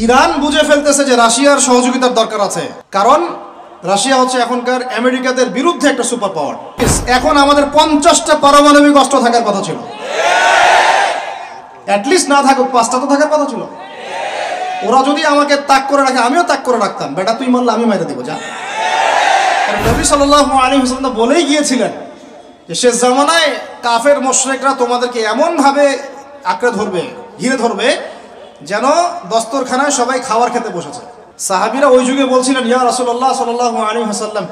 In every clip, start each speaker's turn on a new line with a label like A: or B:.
A: Iran বুঝে ফেলতেছে যে রাশিয়ার সহযোগিতার দরকার আছে, কারণ রাশিয়া হচ্ছে এখনকার আমেরিকাদের বিরুদ্ধে একটা সুপার পাওয়ার। এখন আমাদের 50টা পারমাণবিক অস্ত্র থাকার কথা ছিল, অ্যাটলিস্ট না থাকুক 5টা তো থাকার কথা ছিল। ওরা যদি আমাকে তাক করে রাখে আমিও তাক করে রাখতাম, বেটা তুই মারলে আমি মেরে দেবো যা। নবী সাল্লাল্লাহু আলাইহি ওয়াসাল্লাম বলেই গিয়েছিলেন যে শেষ জামানায় কাফের মুশরিকরা তোমাদেরকে এমন ভাবে আঁকড়ে ধরবে, ঘিরে ধরবে, যেন দস্তরখানায় সবাই খাবার খেতে বসেছে। সাহাবীরা ওই যুগে বলছিলেন, ইয়া রাসূলুল্লাহ সাল্লাল্লাহু আলাইহি ওয়াসাল্লাম,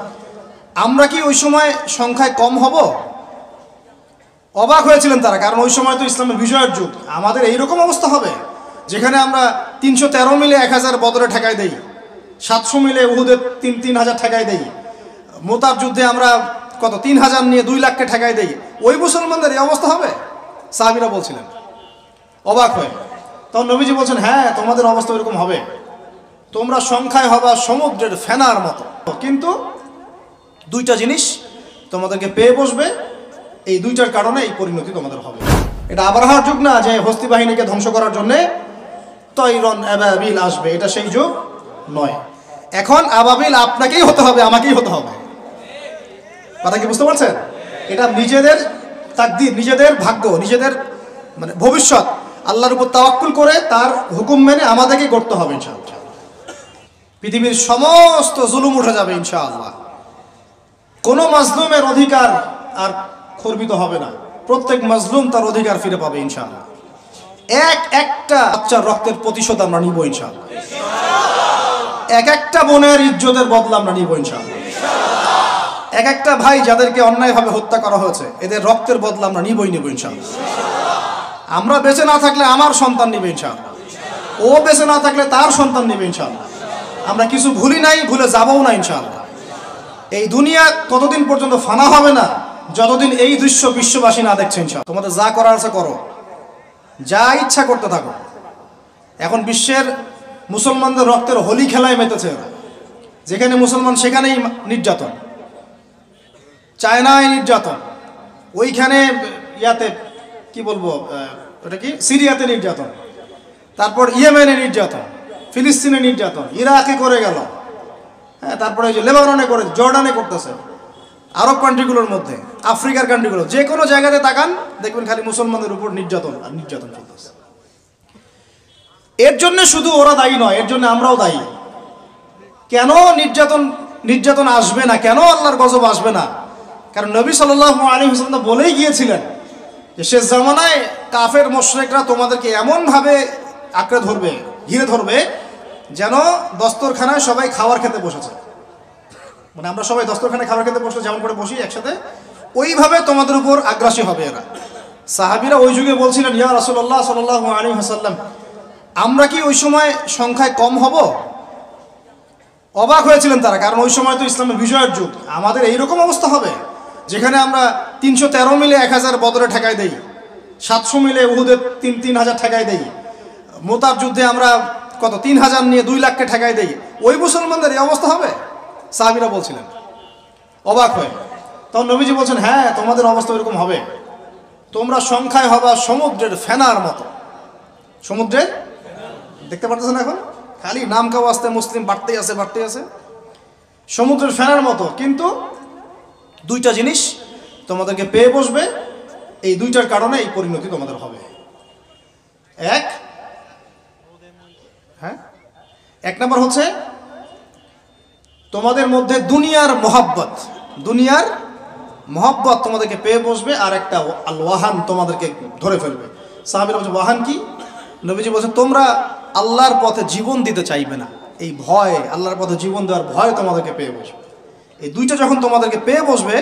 A: আমরা কি ওই সময় সংখ্যায় কম হব? অবাক হয়েছিলেন তারা, কারণ ওই সময় তো ইসলামের বিজয়ের যুগ। আমাদের এইরকম অবস্থা হবে যেখানে আমরা 313 মিলে 1000 বদরে ঠেকাই দেই, 700 মিলে উহুদে 3000 ঠেকাই দেই, মোতার যুদ্ধে আমরা কত 3000 নিয়ে 2 লাখকে ঠেকাই দেই। ওই মুসলমানদের এই অবস্থা হবে? সাহাবীরা বলছিলেন অবাক হয়ে। তখন নবীজি বলছেন, হ্যাঁ তোমাদের অবস্থা এরকম হবে, তোমরা সংখ্যায় হবা সমুদ্রের ফেনার মতো, কিন্তু 2টা জিনিস তোমাদেরকে পেয়ে বসবে, এই 2টার কারণে এই পরিণতি তোমাদের হবে। এটা আবরাহার যুগ না যে হস্তি বাহিনীকে ধ্বংস করার জন্যে তৈরন আবাবিল আসবে, এটা সেই যুগ নয়। এখন আবাবিল আপনাকেই হতে হবে, আমাকেই হতে হবে। কথা কি বুঝতে পারছেন? এটা নিজেদের তাকদীর, নিজেদের ভাগ্য, নিজেদের মানে ভবিষ্যৎ আল্লাহর উপর তাওয়াক্কুল করে তার হুকুম মেনে আমাদেরকে করতে হবে ইনশাআল্লাহ। পৃথিবীর সমস্ত জুলুম উঠে যাবে ইনশাআল্লাহ, কোনো মাজলুমের অধিকার আর খর্বিত হবে না, প্রত্যেক মাজলুম তার অধিকার ফিরে পাবে ইনশাআল্লাহ। একটা বাচ্চার রক্তের প্রতিশোধ আমরা নিব ইনশাআল্লাহ, একটা বোনের ইজ্জতের বদলা আমরা নিব ইনশাআল্লাহ, একটা ভাই যাদেরকে অন্যায়ভাবে হত্যা করা হয়েছে এদের রক্তের বদলা আমরা নিবই নেব ইনশাআল্লাহ। আমরা বেঁচে না থাকলে আমার সন্তান নিবে ইনশাআল্লাহ, ও বেঁচে না থাকলে তার সন্তান নিবে ইনশাআল্লাহ। আমরা কিছু ভুলি নাই, ভুলে যাবও না ইনশাআল্লাহ। এই দুনিয়া ততদিন পর্যন্ত ফানা হবে না যতদিন এই দৃশ্য বিশ্ববাসী না দেখছে ইনশাআল্লাহ। তোমাদের যা করার আছে করো, যা ইচ্ছা করতে থাকো। এখন বিশ্বের মুসলমানদের রক্তের হোলি খেলায় মেতেছে ওরা, যেখানে মুসলমান সেখানেই নির্যাতন, চায়নায় নির্যাতন, ওইখানে ইয়াতে কি বলবো ওটা কি সিরিয়াতে নির্যাতন, তারপর ইয়েমেনে নির্যাতন, ফিলিস্তিনে নির্যাতন, ইরাকে করে গেল, হ্যাঁ, তারপরে ওই যে লেবাননে করে, জর্ডানে করতেছে, আরব কান্ট্রিগুলোর মধ্যে, আফ্রিকার কান্ট্রিগুলো, যে কোনো জায়গাতে তাকান দেখবেন খালি মুসলমানদের উপর নির্যাতন আর নির্যাতন চলতেছে। এর জন্য শুধু ওরা দায়ী নয়, এর জন্য আমরাও দায়ী। কেন নির্যাতন আসবে না, কেন আল্লাহর গজব আসবে না? কারণ নবী সাল্লাল্লাহু আলাইহি ওয়াসাল্লাম বলেই গিয়েছিলেন যে শেষ জামানায় কাফের মুশরিকরা তোমাদেরকে এমন ভাবে আঁকড়ে ধরবে, ঘিরে ধরবে, যেন দস্তরখানায় সবাই খাবার খেতে বসেছে। মানে আমরা সবাই দস্তরখানায় খাবার খেতে বসলে যেমন করে বসি একসাথে, ওইভাবে তোমাদের উপর আগ্রাসী হবে এরা। সাহাবীরা ওই যুগে বলছিলেন, ইয়া রাসূলুল্লাহ সাল্লাল্লাহু আলাইহি ওয়াসাল্লাম, আমরা কি ওই সময় সংখ্যায় কম হব? অবাক হয়েছিলেন তারা, কারণ ওই সময় তো ইসলামের বিজয়ের যুগ। আমাদের এইরকম অবস্থা হবে যেখানে আমরা 313 মিলে 1000 বদরে ঠেকাই দেই, 700 মিলে উহুদে 3000 ঠেকাই দেই, মোতার যুদ্ধে আমরা কত 3000 নিয়ে 2 লাখকে ঠেকাই দেই। ওই মুসলমানদের এই অবস্থা হবে? সাহাবীরা বলছিলেন অবাক হয়ে। তখন নবীজি বলছেন, হ্যাঁ তোমাদের অবস্থা এরকম হবে, তোমরা সংখ্যায় হবা সমুদ্রের ফেনার মতো। সমুদ্রের, দেখতে পারতেছেন এখন খালি নাম কাও আসতে মুসলিম বাড়তেই আছে, সমুদ্রের ফেনার মতো, কিন্তু 2টা জিনিস তোমাদেরকে পেয়ে বসবে, এই 2টার কারণে এই পরিণতি তোমাদের হবে। এক নম্বর হচ্ছে তোমাদের মধ্যে দুনিয়ার মহব্বত তোমাদেরকে পেয়ে বসবে, আর একটা আল ওয়াহান তোমাদেরকে ধরে ফেলবে। সাহাবীরা বলছে ওয়াহান কি? নবীজি বলছেন তোমরা আল্লাহর পথে জীবন দিতে চাইবে না, এই ভয়, আল্লাহর পথে জীবন দেওয়ার ভয় তোমাদেরকে পেয়ে বসবে। এই 2টা যখন তোমাদেরকে পেয়ে বসবে,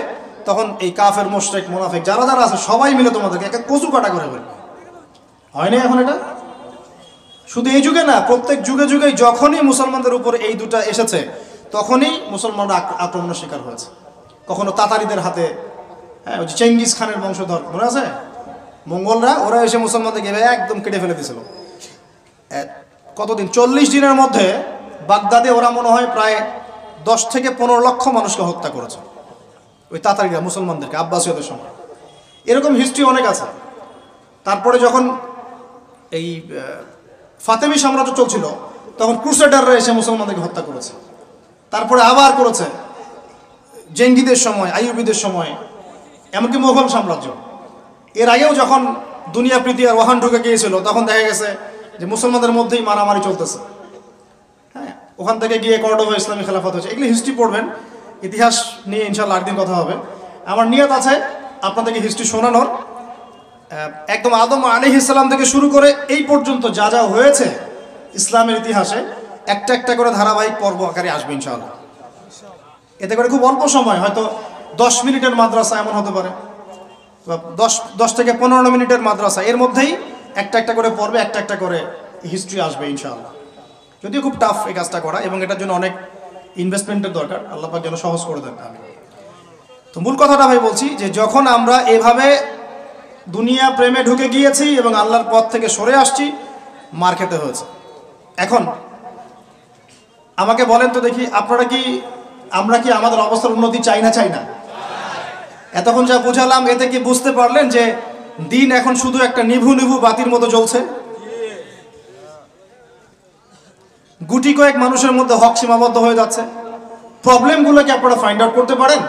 A: তখন এই কাফের মুশরিক মুনাফিক যারা যারা আছে সবাই মিলে তোমাদেরকে একটা কচু কাটা করে ফেলবে। হয় না এখন এটা? শুধু এই যুগে না, প্রত্যেক যুগে যুগেই যখনই মুসলমানদের উপর এই 2টা এসেছে তখনই মুসলমানরা আক্রমণের শিকার হয়েছে। কখনো তাতারিদের হাতে, হ্যাঁ, ওই যে চেঙ্গিস খানের বংশধর মনে আছে, মঙ্গলরা, ওরা এসে মুসলমানদেরকে একদম কেটে ফেলে দিয়েছিল। কতদিন, 40 দিনের মধ্যে বাগদাদে ওরা মনে হয় প্রায় 10 থেকে 15 লক্ষ মানুষকে হত্যা করেছে, ওই তাতারিরা মুসলমানদেরকে, আব্বাসীয়দের সময়। এরকম হিস্ট্রি অনেক আছে। তারপরে যখন এই ফাতেমি সাম্রাজ্য চলছিল, তখন ক্রুসেডাররা এসে মুসলমানদেরকে হত্যা করেছে। তারপরে আবার করেছে জেঙ্গিদের সময়, আইয়ুবীদের সময়, এমনকি মোগল সাম্রাজ্য। এর আগেও যখন দুনিয়া প্রীতি আর ওয়াহান ঢুকে গিয়েছিল তখন দেখা গেছে যে মুসলমানদের মধ্যেই মারামারি চলতেছে। হ্যাঁ, ওখান থেকে গিয়ে কর্ডোবা ইসলামী খেলাফত হয়েছে। এগুলি হিস্ট্রি পড়বেন, ইতিহাস নিয়ে ইনশাল্লাহ আরেকদিন কথা হবে। আমার নিয়ত আছে আপনাদেরকে হিস্ট্রি শোনানোর, একদম আদম আলাইহিস সালাম থেকে শুরু করে এই পর্যন্ত যা যা হয়েছে ইসলামের ইতিহাসে একটা একটা করে ধারাবাহিক পর্ব আকারে আসবে ইনশাআল্লাহ। এতে করে খুব অল্প সময়, হয়তো 10 মিনিটের মাদ্রাসা এমন হতে পারে, 10 থেকে 15 মিনিটের মাদ্রাসা, এর মধ্যেই একটা একটা করে পর্বে একটা একটা করে হিস্ট্রি আসবে ইনশাআল্লাহ। যদিও খুব টাফ এই কাজটা করা এবং এটার জন্য অনেক ইনভেস্টমেন্টের দরকার, আল্লাহ পাক যেন সহজ করে দেন। তো মূল কথাটা ভাই বলছি যে যখন আমরা এভাবে দুনিয়া প্রেমে ঢুকে গিয়েছি এবং আল্লাহর পথ থেকে সরে আসছি, মার খেতে হয়েছে। এখন আমাকে বলেন তো দেখি, আমরা কি আমাদের অবস্থার উন্নতি চাই না? চাই না? এতক্ষণ যা বুঝালাম এতে কি বুঝতে পারলেন যে দিন এখন শুধু একটা নিভু নিভু বাতির মতো জ্বলছে? গুটি কয়েক মানুষের মধ্যে হক সীমাবদ্ধ হয়ে যাচ্ছে। প্রবলেমগুলো কি আপনারা ফাইন্ড আউট করতে পারেন?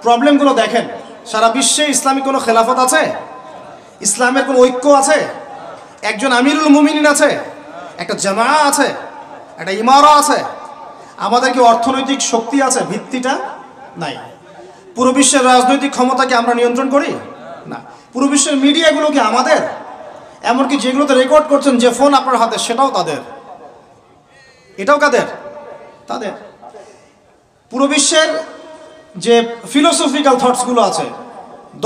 A: প্রবলেমগুলো দেখেন। সারা বিশ্বে ইসলামিক কোনো খেলাফত আছে? ইসলামের কোনো ঐক্য আছে? একজন আমিরুল মুমিনিন আছে? একটা জামা আছে? একটা ইমারা আছে? আমাদের কি অর্থনৈতিক শক্তি আছে? ভিত্তিটা নাই। পুরো বিশ্বের রাজনৈতিক ক্ষমতাকে আমরা নিয়ন্ত্রণ করি না। পুরো বিশ্বের মিডিয়াগুলো কি আমাদের? এমনকি যেগুলোতে রেকর্ড করছেন, যে ফোন আপনার হাতে, সেটাও তাদের। এটাও কাদের? তাদের। পুরো বিশ্বের যে ফিলোসফিক্যাল থটসগুলো আছে,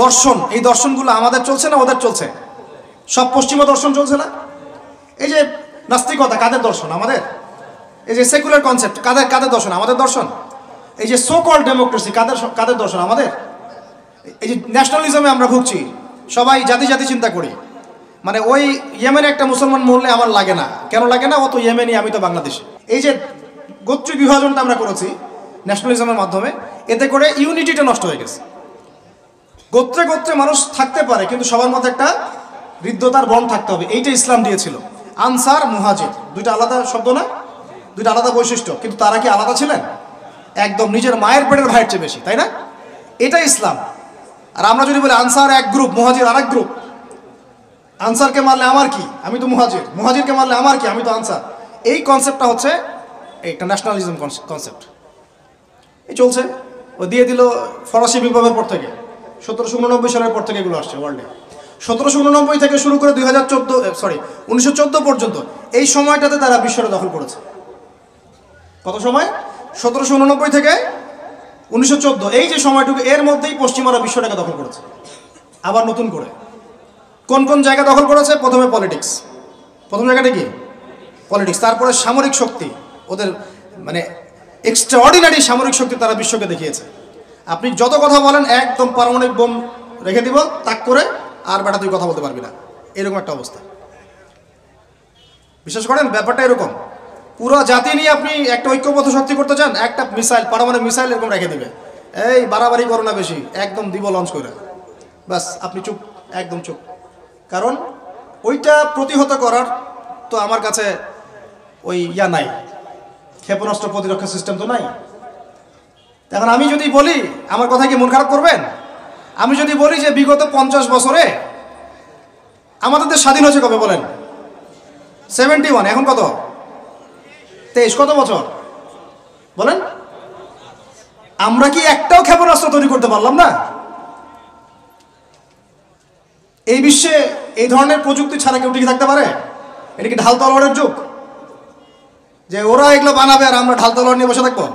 A: দর্শন, এই দর্শনগুলো আমাদের চলছে না ওদের চলছে? সব পশ্চিমা দর্শন চলছে না? এই যে নাস্তিকতা, কাদের দর্শন? আমাদের। এই যে সেকুলার কনসেপ্ট, কাদের দর্শন? আমাদের দর্শন। এই যে সো কল্ড ডেমোক্রেসি, কাদের দর্শন? আমাদের। এই যে ন্যাশনালিজমে আমরা ভুগছি, সবাই জাতি জাতি চিন্তা করি, মানে ওই ইয়েমেনে একটা মুসলমান মরলে আমার লাগে না। কেন লাগে না? ও তো ইয়েমেনি, আমি তো বাংলাদেশি। এই যে গোত্রীয় বিভাজনটা আমরা করেছি ন্যাশনালিজমের মাধ্যমে, এতে করে ইউনিটিটা নষ্ট হয়ে গেছে। গোত্রে গোত্রে মানুষ থাকতে পারে, কিন্তু সবার মধ্যে একটা হৃদ্যতার বন্ড থাকতে হবে। এইটা ইসলাম দিয়েছিল। আনসার, মুহাজির, দুইটা আলাদা শব্দ না? দুইটা আলাদা বৈশিষ্ট্য, কিন্তু তারা কি আলাদা ছিলেন? একদম নিজের মায়ের পেটের ভাইয়ের চেয়ে বেশি, তাই না? এটা ইসলাম। আর আমরা যদি বলি আনসার এক গ্রুপ, মুহাজির আর এক গ্রুপ, আনসারকে মারলে আমার কি, আমি তো মুহাজির, মুহাজিরকে মারলে আমার কি, আমি তো আনসার, এই কনসেপ্টটা হচ্ছে একটা ন্যাশনালিজম কনসেপ্ট। এই চলছে। ও দিয়ে দিল ফরাসি বিপ্লবের পর থেকে, 1789 সালের পর থেকে এগুলো আসছে ওয়ার্ল্ডে। 1789 থেকে শুরু করে 1914 পর্যন্ত, এই সময়টাতে তারা বিশ্বটা দখল করেছে। কত সময়? 1789 থেকে 1914, এই যে সময়টুকু, এর মধ্যেই পশ্চিমারা বিশ্বটাকে দখল করেছে। আবার নতুন করে কোন কোন জায়গা দখল করেছে? প্রথমে পলিটিক্স, প্রথম জায়গাটা কি? পলিটিক্স। তারপরে সামরিক শক্তি, ওদের মানে এক্সট্রাঅর্ডিনারি সামরিক শক্তি তারা বিশ্বকে দেখিয়েছে। আপনি যত কথা বলেন, একদম পারমাণবিক বোম রেখে দিব তাক করে, আর বেটা তুই কথা বলতে পারবি না, এরকম একটা অবস্থা। বিশ্বাস করেন ব্যাপারটা এরকম। পুরো জাতি নিয়ে আপনি একটা ঐক্যবদ্ধ শক্তি করতে চান, একটা মিসাইল, পারমাণবিক মিসাইল এরকম রেখে দিবে, এই বাড়াবাড়ি করো না বেশি, একদম দিব লঞ্চ করে, বাস আপনি চুপ, একদম চুপ। কারণ ওইটা প্রতিহত করার তো আমার কাছে ওই নাই, ক্ষেপণাস্ত্র প্রতিরক্ষা সিস্টেম তো নাই। এখন আমি যদি বলি, আমার কথা কি মন খারাপ করবেন? আমি যদি বলি যে বিগত 50 বছরে আমাদের দেশ স্বাধীন হয়েছে কবে বলেন? 71, এখন কত? 23, কত বছর বলেন? আমরা কি একটাও ক্ষেপণাস্ত্র তৈরি করতে পারলাম না? এই বিশ্বে এই ধরনের প্রযুক্তি ছাড়া কেউ টিকে থাকতে পারে? এটা কি ঢাল তলোয়ারের যুগ যে ওরা এগুলো বানাবে আর আমরা ঢাল তলোয়ার নিয়ে বসে থাকবো?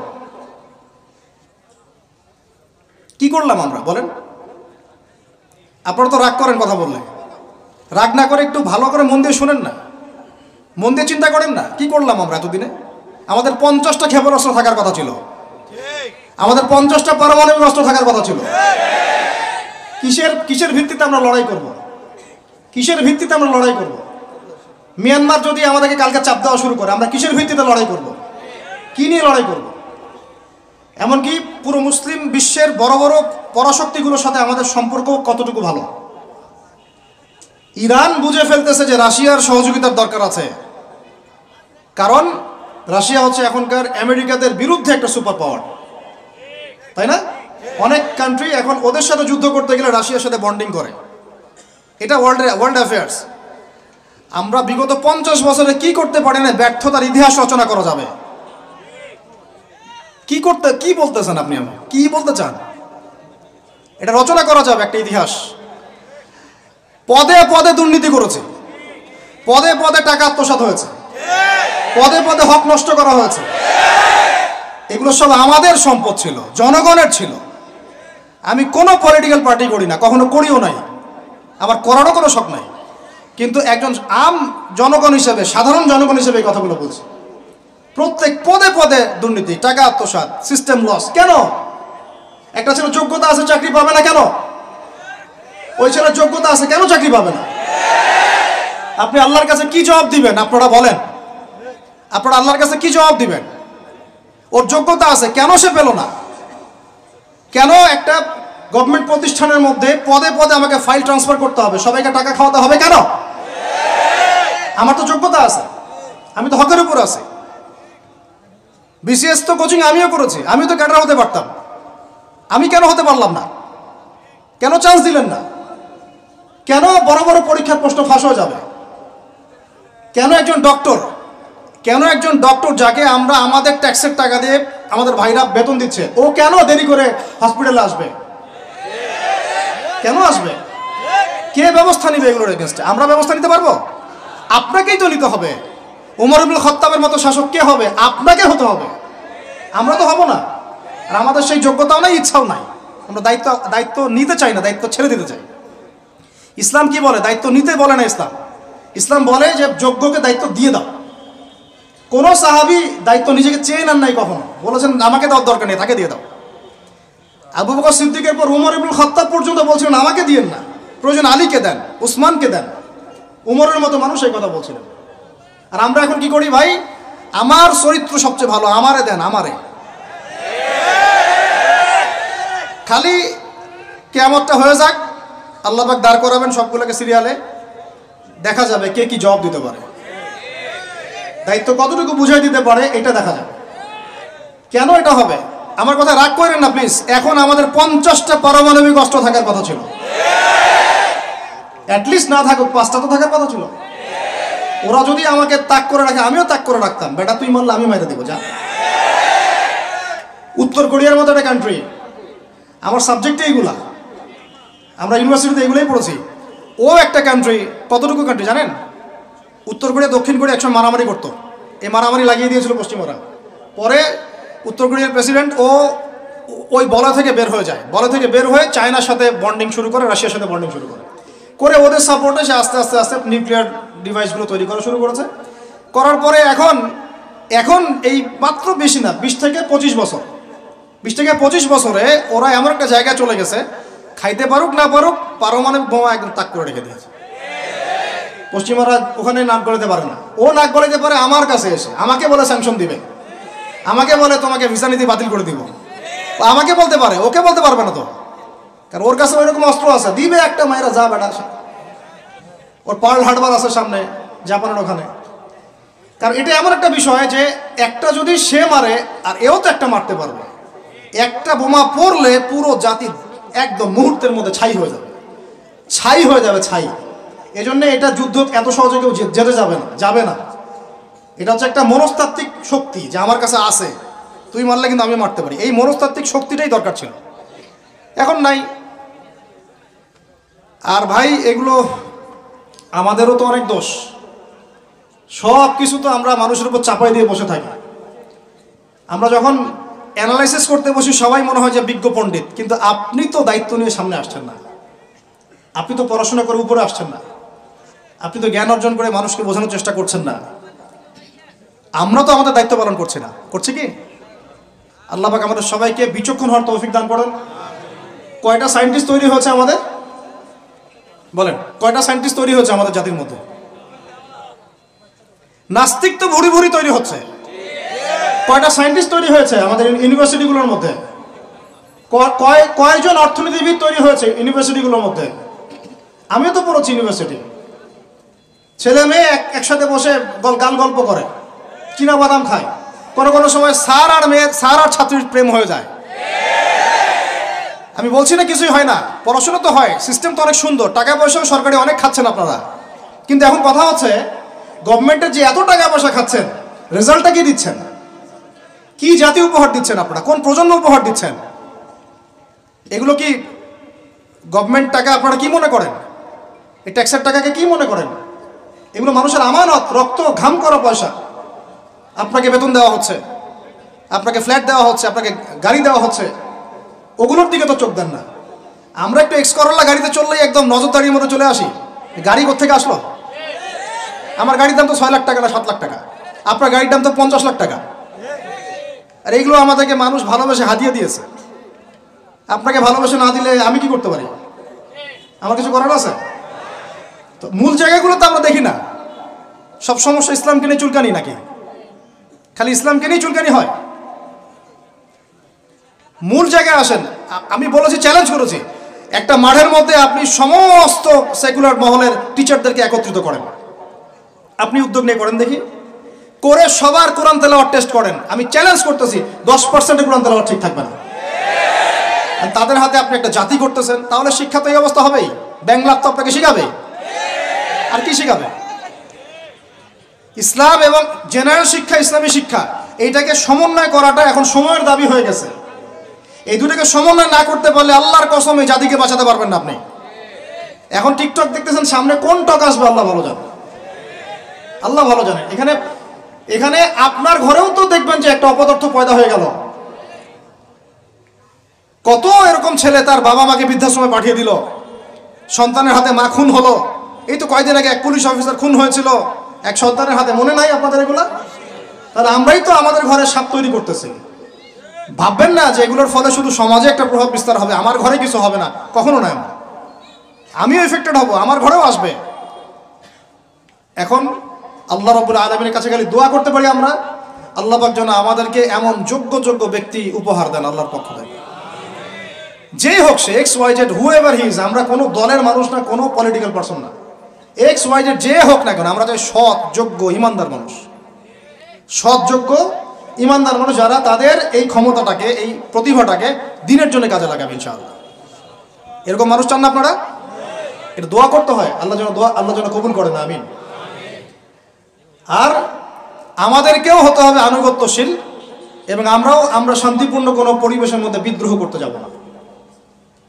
A: কি করলাম আমরা বলেন? আপনারা তো রাগ করেন কথা বললে, রাগ না করে একটু ভালো করে মন দিয়ে শোনেন না, মন দিয়ে চিন্তা করেন না। কি করলাম আমরা এতদিনে? আমাদের 50টা ক্ষেপণাস্ত্র থাকার কথা ছিল, আমাদের 50টা পারমাণবিক অস্ত্র থাকার কথা ছিল। কিসের ভিত্তিতে আমরা লড়াই করব? কিসের ভিত্তিতে আমরা লড়াই করব? মিয়ানমার যদি আমাদেরকে কালকে চাপ দেওয়া শুরু করে, আমরা কিসের ভিত্তিতে লড়াই করব? কি নিয়ে লড়াই করব? এমনকি পুরো মুসলিম বিশ্বের বড় বড় পরাশক্তিগুলোর সাথে আমাদের সম্পর্ক কতটুকু ভালো। ইরান বুঝে ফেলতেছে যে রাশিয়ার সহযোগিতার দরকার আছে, কারণ রাশিয়া হচ্ছে এখনকার আমেরিকাদের বিরুদ্ধে একটা সুপার পাওয়ার, তাই না? অনেক কান্ট্রি এখন ওদের সাথে যুদ্ধ করতে গেলে রাশিয়ার সাথে বন্ডিং করে। এটা ওয়ার্ল্ড অ্যাফেয়ার্স। আমরা বিগত 50 বছরে কি করতে পারি না, ব্যর্থতার ইতিহাস রচনা করা যাবে। কি বলতেছেন আপনি? আমি কি বলতে চান? এটা রচনা করা যাবে একটা ইতিহাস। পদে পদে দুর্নীতি করেছে, পদে পদে টাকা আত্মসাৎ হয়েছে, পদে পদে হক নষ্ট করা হয়েছে। এগুলো সব আমাদের সম্পদ ছিল, জনগণের ছিল। আমি কোনো পলিটিক্যাল পার্টি করি না, কখনো করিও নাই, আমার করারও কোনো শখ নাই। কিন্তু একজন জনগণ হিসেবে, সাধারণ জনগণ হিসেবে এই কথাগুলো বলছি। প্রত্যেক পদে পদে দুর্নীতি, টাকা আত্মসাৎ, সিস্টেম লস। কেন? একটা ছেলে যোগ্যতা আছে, চাকরি পাবে না কেন? ওই ছেলের যোগ্যতা আছে, কেন চাকরি পাবে না? আপনি আল্লাহর কাছে কি জবাব দিবেন? আপনারা বলেন, আপনারা আল্লাহর কাছে কি জবাব দিবেন? ওর যোগ্যতা আছে, কেন সে পেল না? কেন একটা গভর্নমেন্ট প্রতিষ্ঠানের মধ্যে পদে পদে আমাকে ফাইল ট্রান্সফার করতে হবে, সবাইকে টাকা খাওয়াতে হবে কেন? আমার তো যোগ্যতা আছে, আমি তো হকের উপর আছি। বিসিএস তো কোচিং আমিও করেছি, আমিও তো ক্যাডার হতে পারতাম। আমি কেন হতে পারলাম না? কেন চান্স দিলেন না? কেন বড় বড় পরীক্ষার প্রশ্ন ফাঁস হয়ে যাবে? কেন একজন ডক্টর যাকে আমরা আমাদের ট্যাক্সের টাকা দিয়ে আমাদের ভাইরা বেতন দিচ্ছে, ও কেন দেরি করে হসপিটালে আসবে? কেন আসবে? কে ব্যবস্থা নিবে এগুলোর এগেইনস্টে? আমরা ব্যবস্থা নিতে পারবো? আপনাকেই তো নিতে হবে। ওমর ইবনুল খাত্তাবের মতো শাসক কে হবে? আপনাকে হতে হবে, আমরা তো হব না। আর আমাদের সেই যোগ্যতাও নাই, ইচ্ছাও নাই। আমরা দায়িত্ব নিতে চাই না, দায়িত্ব ছেড়ে দিতে চাই। ইসলাম কি বলে? দায়িত্ব নিতে বলে না ইসলাম। ইসলাম বলে যে যোগ্যকে দায়িত্ব দিয়ে দাও। কোন সাহাবী দায়িত্ব নিজেকে চেয়ে নেন নাই কখনো, বলেছেন আমাকে দেওয়ার দরকার নেই, তাকে দিয়ে দাও। আবু বকর সিদ্দিকের পর উমর ইবনুল খাত্তাব পর্যন্ত বলছিলেন আমাকে দিয়েন না, প্রয়োজন আলীকে দেন, উসমানকে দেন। উমরের মতো মানুষ এই কথা বলছিলেন। আর আমরা এখন কি করি ভাই? আমার চরিত্র সবচেয়ে ভালো, আমারে দেন, আমারে। খালি কিয়ামতটা হয়ে যাক, আল্লাহ পাক দাঁড় করাবেন সবগুলোকে সিরিয়ালে, দেখা যাবে কে কি জবাব দিতে পারে, দায়িত্ব কতটুকু বুঝাই দিতে পারে, এটা দেখা যাবে। কেন এটা হবে? আমার কথা রাগ করেন না প্লিজ। এখন আমাদের 50টা পারমাণবিক অস্ত্র থাকার কথা ছিল, অ্যাটলিস্ট না থাকুক 5টা তো থাকার কথা ছিল। ওরা যদি আমাকে তাক করে রাখে, আমিও তাক করে রাখতাম। বেটা তুই মারলে আমি মেরে দেবো, যা। উত্তর কোরিয়ার মতো একটা কান্ট্রি, আমার সাবজেক্টে এইগুলা, আমরা ইউনিভার্সিটিতে এগুলোই পড়েছি। ও একটা কান্ট্রি, কতটুকু কান্ট্রি জানেন? উত্তর কোরিয়া দক্ষিণ কোরিয়া একসময় মারামারি করতো, এই মারামারি লাগিয়ে দিয়েছিল পশ্চিমরা। পরে উত্তর কোরিয়ার প্রেসিডেন্ট ওই বলয় থেকে বের হয়ে যায়, বলয় থেকে বের হয়ে চায়নার সাথে বন্ডিং শুরু করে, রাশিয়ার সাথে বন্ডিং শুরু করে ওদের সাপোর্টে সে আস্তে আস্তে আস্তে নিউক্লিয়ার ডিভাইসগুলো তৈরি করা শুরু করেছে। করার পরে এখন এই মাত্র বেশি না, 20 থেকে 25 বছরে ওরা এমন একটা জায়গায় চলে গেছে, খাইতে পারুক না পারুক পারমাণবিক বোমা একদম তাক করে রেখে দিয়েছে। পশ্চিমারা ওখানে নাক গলাতে পারে না, ও নাক গলাতে পারে আমার কাছে এসে, আমাকে বলে স্যাংশন দিবে, আমাকে বলে তোমাকে ভিসা নীতি বাতিল করে দিব। আমাকে বলতে পারে, ওকে বলতে পারবে না তো, কারণ ওর কাছে ওইরকম অস্ত্র আছে, দিবে একটা মায়েরা, যা বেটা। ওর পার্ল হারবার আছে সামনে জাপানের ওখানে। কারণ এটা এমন একটা বিষয় যে একটা যদি সে মারে আর এও তো একটা মারতে পারবে। একটা বোমা পড়লে পুরো জাতি একদম মুহূর্তের মধ্যে ছাই হয়ে যাবে। এজন্য এটা যুদ্ধ এত সহজে কেউ যেতে যাবে না। এটা হচ্ছে একটা মনস্তাত্ত্বিক শক্তি যে আমার কাছে আছে, তুই মারলে কিন্তু আমি মারতে পারি। এই মনস্তাত্ত্বিক শক্তিটাই দরকার ছিল, এখন নাই। আর ভাই এগুলো আমাদেরও তো অনেক দোষ, সব কিছু তো আমরা মানুষের উপর চাপাই দিয়ে বসে থাকি। আমরা যখন অ্যানালাইসিস করতে বসি সবাই মনে হয় যে বিজ্ঞ পণ্ডিত, কিন্তু আপনি তো দায়িত্ব নিয়ে সামনে আসছেন না, আপনি তো পড়াশোনা করে উপরে আসছেন না, আপনি তো জ্ঞান অর্জন করে মানুষকে বোঝানোর চেষ্টা করছেন না। আমরা তো আমাদের দায়িত্ব পালন করছি না, করছি কি? আল্লাহ পাক আমাদের সবাইকে বিচক্ষণ হওয়ার তৌফিক দান করেন। কয়টা সায়েন্টিস্ট তৈরি হয়েছে আমাদের? বলেন, কয়টা সায়েন্টিস্ট তৈরি হয়েছে আমাদের জাতির মধ্যে? নাস্তিক তো ভুরি ভুরি তৈরি হচ্ছে। কয়টা সায়েন্টিস্ট তৈরি হয়েছে আমাদের ইউনিভার্সিটিগুলোর মধ্যে? কয়জন অর্থনীতিবিদ তৈরি হয়েছে ইউনিভার্সিটিগুলোর মধ্যে? আমিও তো পড়েছি ইউনিভার্সিটি। ছেলে মেয়ে একসাথে বসে গান গল্প করে, চীনা বাদাম খায়। কোনো কোনো সময় স্যার আর ছাত্রীর প্রেম হয়ে যায়। আমি বলছি না কিছুই হয় না, পড়াশোনা তো হয়, সিস্টেম তো অনেক সুন্দর, টাকা পয়সাও সরকারি অনেক খাচ্ছেন আপনারা। কিন্তু এখন কথা হচ্ছে গভর্নমেন্টের যে এত টাকা পয়সা খাচ্ছেন, রেজাল্টটা কি দিচ্ছেন? কি জাতীয় উপহার দিচ্ছেন আপনারা? কোন প্রজন্ম উপহার দিচ্ছেন? এগুলো কি গভর্নমেন্ট টাকা আপনারা কি মনে করেন? এই ট্যাক্সের টাকাকে কি মনে করেন? এগুলো মানুষের আমানত, রক্ত ঘাম করা পয়সা। আপনাকে বেতন দেওয়া হচ্ছে, আপনাকে ফ্ল্যাট দেওয়া হচ্ছে, আপনাকে গাড়ি দেওয়া হচ্ছে, ওগুলোর দিকে তো চোখ দেন না। আমরা একটু এক্স করোলা গাড়িতে চললেই একদম নজরদারির মতো চলে আসি। গাড়ি কোত্থেকে আসলো? আমার গাড়ির দাম তো 6 লাখ টাকা না 7 লাখ টাকা, আপনার গাড়ির দাম তো 50 লাখ টাকা। আর এইগুলো আমাদেরকে মানুষ ভালোবেসে হাতিয়ে দিয়েছে। আপনাকে ভালোবেসে না দিলে আমি কি করতে পারি? আমার কিছু করার আছে? তো মূল জায়গাগুলো তো আমরা দেখি না। সব সমস্যা ইসলামকে নিয়ে চুলকানি নাকি? খালি ইসলামকে নিয়ে চুলকানি হয়? মূল জায়গায় আসেন। আমি বলেছি, চ্যালেঞ্জ করেছি, একটা মাঠের মধ্যে আপনি সমস্ত সেকুলার মহলের টিচারদেরকে একত্রিত করেন, আপনি উদ্যোগ নিয়ে করেন দেখি, করে সবার কোরআন তেলাওয়াত টেস্ট করেন। আমি চ্যালেঞ্জ করতেছি 10% কোরআন তেলাওয়াত ঠিক থাকবে না। তাদের হাতে আপনি একটা জাতি করতেছেন, তাহলে শিক্ষা তো এই অবস্থা হবেই। বাংলা তো আপনাকে শিখাবে, আর কি শিখাবে? ইসলাম এবং জেনারেল শিক্ষা, ইসলামী শিক্ষা, এইটাকে সমন্বয় করাটা এখন সময়ের দাবি হয়ে গেছে। এই দুটোকে সমন্বয় না করতে পারলে আল্লাহর কসম এই জাতিকে বাঁচাতে পারবেন না আপনি। এখন টিকটক দেখতেছেন, সামনে কোন টক আসবে আল্লাহ ভালো জানে, আল্লাহ ভালো জানে। এখানে আপনার ঘরেও তো দেখবেন যে একটা অপদার্থ পয়দা হয়ে গেল। কত এরকম ছেলে তার বাবা মাকে বৃদ্ধাশ্রমে পাঠিয়ে দিল, সন্তানের হাতে মা খুন হলো। এই তো কয়েকদিন আগে এক পুলিশ অফিসার খুন হয়েছিল এক সন্তানের হাতে, মনে নাই আপনাদের এগুলা? তাহলে আমরাই তো আমাদের ঘরে সাপ তৈরি করতেছি। ভাববেন না যে এগুলোর ফলে শুধু সমাজে একটা প্রভাব বিস্তার হবে, আমার ঘরে কিছু হবে না, কখনো নয়। আমিও এফেক্টেড হব, আমার ঘরেও আসবে। এখন আল্লাহ রাব্বুল আলামিনের কাছে খালি দোয়া করতে পারি আমরা, আল্লাহ পাক যেন আমাদেরকে এমন যোগ্য ব্যক্তি উপহার দেন আল্লাহর পক্ষ থেকে। যেই হোক সে, X Y Z, whoever he is. আমরা কোনো দলের মানুষ না, কোনো পলিটিক্যাল পারসন না। এক্স ওয়াই জেড যে হোক না কেন, আমরা চাই সৎ, যোগ্য, ইমানদার মানুষ। সৎ, যোগ্য, ইমানদার মানুষ যারা তাদের এই ক্ষমতাটাকে, এই প্রতিভাটাকে দিনের জন্য কাজে লাগাবে ইনশাআল্লাহ। এরকম মানুষ চান না আপনারা? এটা দোয়া করতে হয়, আল্লাহ যেন কবুল করে না, আমিন। আর আমাদেরকেও হতে হবে আনুগত্যশীল, এবং আমরা শান্তিপূর্ণ কোনো পরিবেশের মধ্যে বিদ্রোহ করতে যাব না।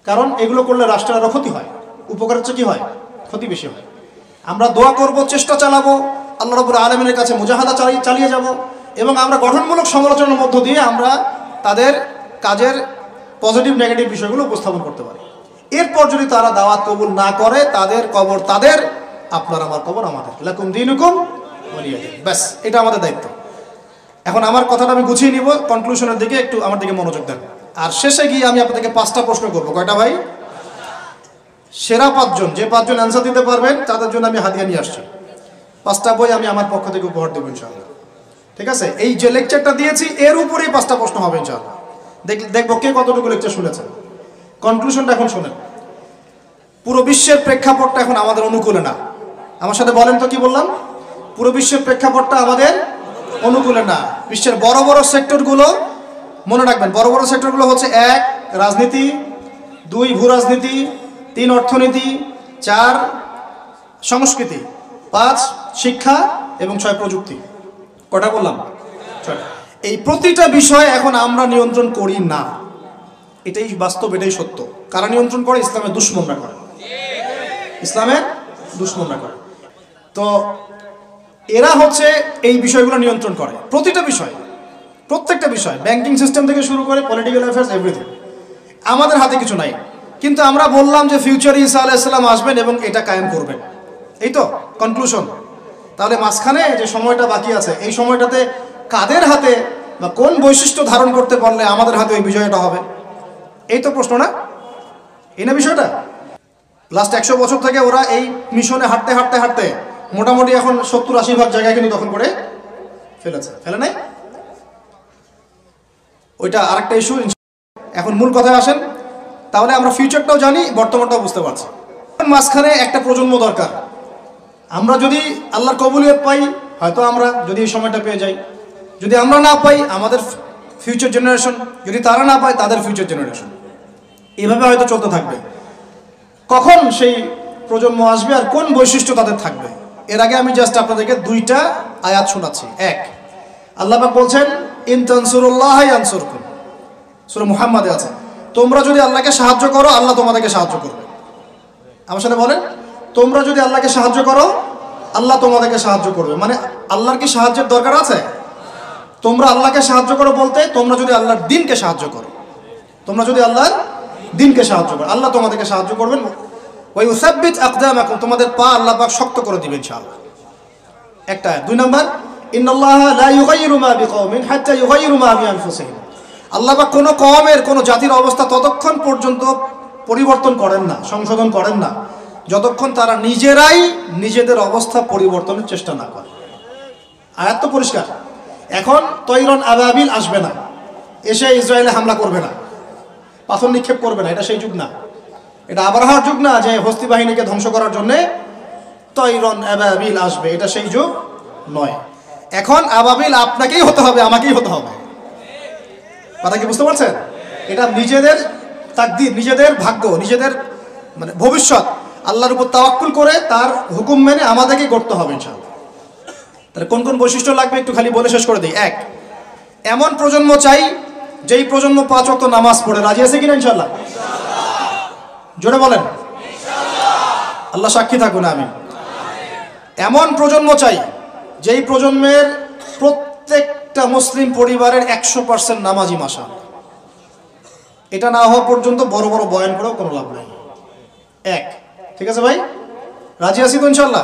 A: কারণ এগুলো করলে রাষ্ট্রের আরও ক্ষতি হয়, উপকারের চেয়ে কি হয়? ক্ষতি বেশি হয়। আমরা দোয়া করব, চেষ্টা চালাবো, আল্লাহ রাব্বুল আলামিনের কাছে মুজাহাদা চালিয়ে যাব, এবং আমরা গঠনমূলক সমালোচনার মধ্য দিয়ে আমরা তাদের কাজের পজিটিভ নেগেটিভ বিষয়গুলো উপস্থাপন করতে পারি। এরপর যদি তারা দাওয়াত কবুল না করে, তাদের কবর তাদের, আপনার আমার কবর আমাদের। লাকুম দীনুকুম ওয়ালিয়া দীন। ব্যাস, এটা আমাদের দায়িত্ব। এখন আমার কথাটা আমি গুছিয়ে নিব, কনক্লুশনের দিকে একটু আমার দিকে মনোযোগ দেন। আর শেষে গিয়ে আমি আপনাদেরকে 5টা প্রশ্ন করবো। কয়টা ভাই? সেরা 5 জন, যে 5 জন অ্যান্সার দিতে পারবেন তাদের জন্য আমি হাদিয়া নিয়ে আসছি। 5টা বই আমি আমার পক্ষ থেকে উপহার দেবো ইনশাআল্লাহ। ঠিক আছে? এই যে লেকচারটা দিয়েছি এর উপরেই 5টা প্রশ্ন হবে ইনশাআল্লাহ। দেখবো কে কতটুকু লেকচার শুনেছেন। কনক্লুশনটা এখন শোনেন। পুরো বিশ্বের প্রেক্ষাপটটা এখন আমাদের অনুকূলে না। আমার সাথে বলেন তো, কি বললাম? পুরো বিশ্বের প্রেক্ষাপটটা আমাদের অনুকূলে না। বিশ্বের বড় বড় সেক্টরগুলো মনে রাখবেন, বড় বড় সেক্টরগুলো হচ্ছে 1 রাজনীতি, 2 ভূ রাজনীতি, 3 অর্থনীতি, 4 সংস্কৃতি, 5 শিক্ষা এবং 6 প্রযুক্তি। কটা বললাম? 6টা। এই প্রতিটা বিষয় এখন আমরা নিয়ন্ত্রণ করি না, এটাই বাস্তব, এটাই সত্য। কারা নিয়ন্ত্রণ করে? ইসলামের দুশমনরা করে, ইসলামের দুশমনরা করে। তো এরা হচ্ছে এই বিষয়গুলো নিয়ন্ত্রণ করে, প্রতিটা বিষয়, প্রত্যেকটা বিষয়, ব্যাংকিং সিস্টেম থেকে শুরু করে পলিটিক্যাল অ্যাফেয়ার্স, এভরিথিং। আমাদের হাতে কিছু নাই, কিন্তু আমরা বললাম যে ফিউচারে ঈসা আলাইহিস সালাম আসবেন এবং এটা কায়েম করবেন। এই তো কনক্লুশন। তাহলে মাঝখানে যে সময়টা বাকি আছে, এই সময়টাতে কাদের হাতে বা কোন বৈশিষ্ট্য ধারণ করতে পারলে আমাদের হাতে ওই বিজয়টা হবে? এই তো প্রশ্ন, না? এই না বিষয়টা? লাস্ট 100 বছর থেকে ওরা এই মিশনে হাঁটতে হাঁটতে হাঁটতে মোটামুটি এখন 70-80% জায়গায় কিন্তু দখল করে ফেলেছে, ফেলে নাই? ওইটা আরেকটা ইস্যু। এখন মূল কথায় আসেন। তাহলে আমরা ফিউচারটাও জানি, বর্তমানটাও বুঝতে পারছি। মাঝখানে একটা প্রজন্ম দরকার। আমরা যদি আল্লাহর কবুলিয়ত পাই, হয়তো আমরা যদি এই সময়টা পেয়ে যাই, যদি আমরা না পাই আমাদের ফিউচার জেনারেশন, যদি তারা না পায় তাদের ফিউচার জেনারেশন, এভাবে হয়তো চলতে থাকবে। কখন সেই প্রজন্ম আসবে আর কোন বৈশিষ্ট্য তাদের থাকবে, এর আগে আমি জাস্ট আপনাদেরকে দুইটা আয়াত শোনাচ্ছি। এক, আল্লাহ পাক বলছেন ইন তানসুরুল্লাহ ইয়ানসুরকুম, সূরা মুহাম্মাদে আছে, তোমরা যদি আল্লাহকে সাহায্য করো আল্লাহ তোমাদেরকে সাহায্য করবে। আমার সাথে বলেন, তোমরা যদি আল্লাহকে সাহায্য করো আল্লাহ তোমাদেরকে সাহায্য করবে। মানে আল্লাহর কি সাহায্যের দরকার আছে? তোমরা আল্লাহকে সাহায্য করো বলতে তোমরা যদি আল্লাহর দ্বীনকে সাহায্য করো, তোমরা যদি আল্লাহর দ্বীনকে সাহায্য করো আল্লাহ তোমাদেরকে সাহায্য করবেন। ওয়া ইউসাব্বিত আকদামাকুম, তোমাদের পা আল্লাহ পাক শক্ত করে দিবেন ইনশাআল্লাহ। একটা। দুই নাম্বার, ইন্নাল্লাহা লা ইউগাইয়িরু মা বিকওমিন হাত্তা ইউগাইয়িরু মা বিআনফুসিহিম, আল্লাহ পাক কোনো কওমের কোনো জাতির অবস্থা ততক্ষণ পর্যন্ত পরিবর্তন করেন না, সংশোধন করেন না, যতক্ষণ তারা নিজেরাই নিজেদের অবস্থা পরিবর্তনের চেষ্টা না করে। আয়াত তো পরিষ্কার। এখন তৈরন আবাবিল আসবে না, এসে ইসরায়েলে হামলা করবে না, পাথর নিক্ষেপ করবে না, এটা সেই যুগ না। এটা আবরাহার যুগ না যে হস্তি বাহিনীকে ধ্বংস করার জন্য তৈরন আবাবিল আসবে, এটা সেই যুগ নয়। এখন আবাবিল আপনাকেই হতে হবে, আমাকেই হতে হবে। কথা কি বুঝতে পারছেন? এটা নিজেদের তাকদীর, নিজেদের ভাগ্য, নিজেদের মানে ভবিষ্যৎ আল্লাহর উপর তাওয়াক্কুল করে তার হুকুম মেনে আমাদেরকে করতে হবে ইনশাআল্লাহ। তাহলে কোন কোন বৈশিষ্ট্য লাগবে একটু খালি বলে শেষ করে দিই। এক, এমন প্রজন্ম চাই যেই প্রজন্ম 5 ওয়াক্ত নামাজ পড়ে। রাজি আছে কিনা ইনশাআল্লাহ? জোরে বলেন ইনশাআল্লাহ। আল্লাহ সাক্ষী থাকুন, আমিন। এমন প্রজন্ম চাই যেই প্রজন্মের প্রত্যেকটা মুসলিম পরিবারের 100% নামাজি মাশাআল্লাহ। এটা না হওয়া পর্যন্ত বড় বড় বয়ান করেও কোনো লাভ নাই। এক, ঠিক আছে ভাই? রাজি আছি তো ইনশাআল্লাহ?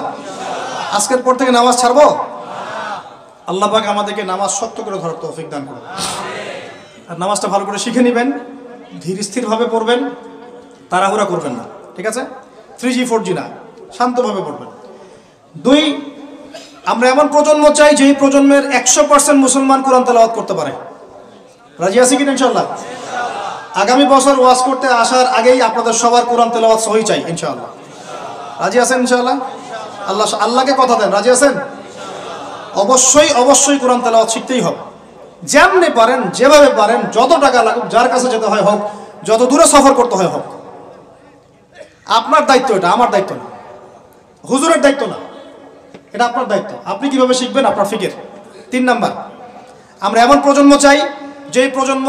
A: আজকের পর থেকে নামাজ ছাড়বো? আল্লাহ পাক আমাদেরকে নামাজ শক্ত করে ধরার তৌফিক দান করুন। আর নামাজটা ভালো করে শিখে নেবেন, ধীর স্থিরভাবে পড়বেন, তাড়াহুড়া করবেন না, ঠিক আছে? 3G 4G না, শান্তভাবে পড়বেন। দুই, আমরা এমন প্রজন্ম চাই যেই প্রজন্মের 100% মুসলমান কোরআন তেলাওয়াত করতে পারে। রাজি আছি কিনা ইনশাআল্লাহ? আগামী বছর ওয়াজ করতে আসার আগেই আপনাদের সবার কোরআন তেলাওয়াত সহি চাই ইনশাআল্লাহ। রাজি আছেন ইনশাআল্লাহ? আল্লাহকে কথা দেন, রাজি আছেন? অবশ্যই অবশ্যই কোরআন তেলাওয়াত শিখতেই হবে। যেমনি পারেন, যেভাবে পারেন, যত টাকা লাগুক, যার কাছে যেতে হয় হোক, যত দূরে সফর করতে হয় হোক, আপনার দায়িত্ব এটা, আমার দায়িত্ব না, হুজুরের দায়িত্ব না, এটা আপনার দায়িত্ব। আপনি কিভাবে শিখবেন আপনার ফিকির। 3 নাম্বার, আমরা এমন প্রজন্ম চাই যেই প্রজন্ম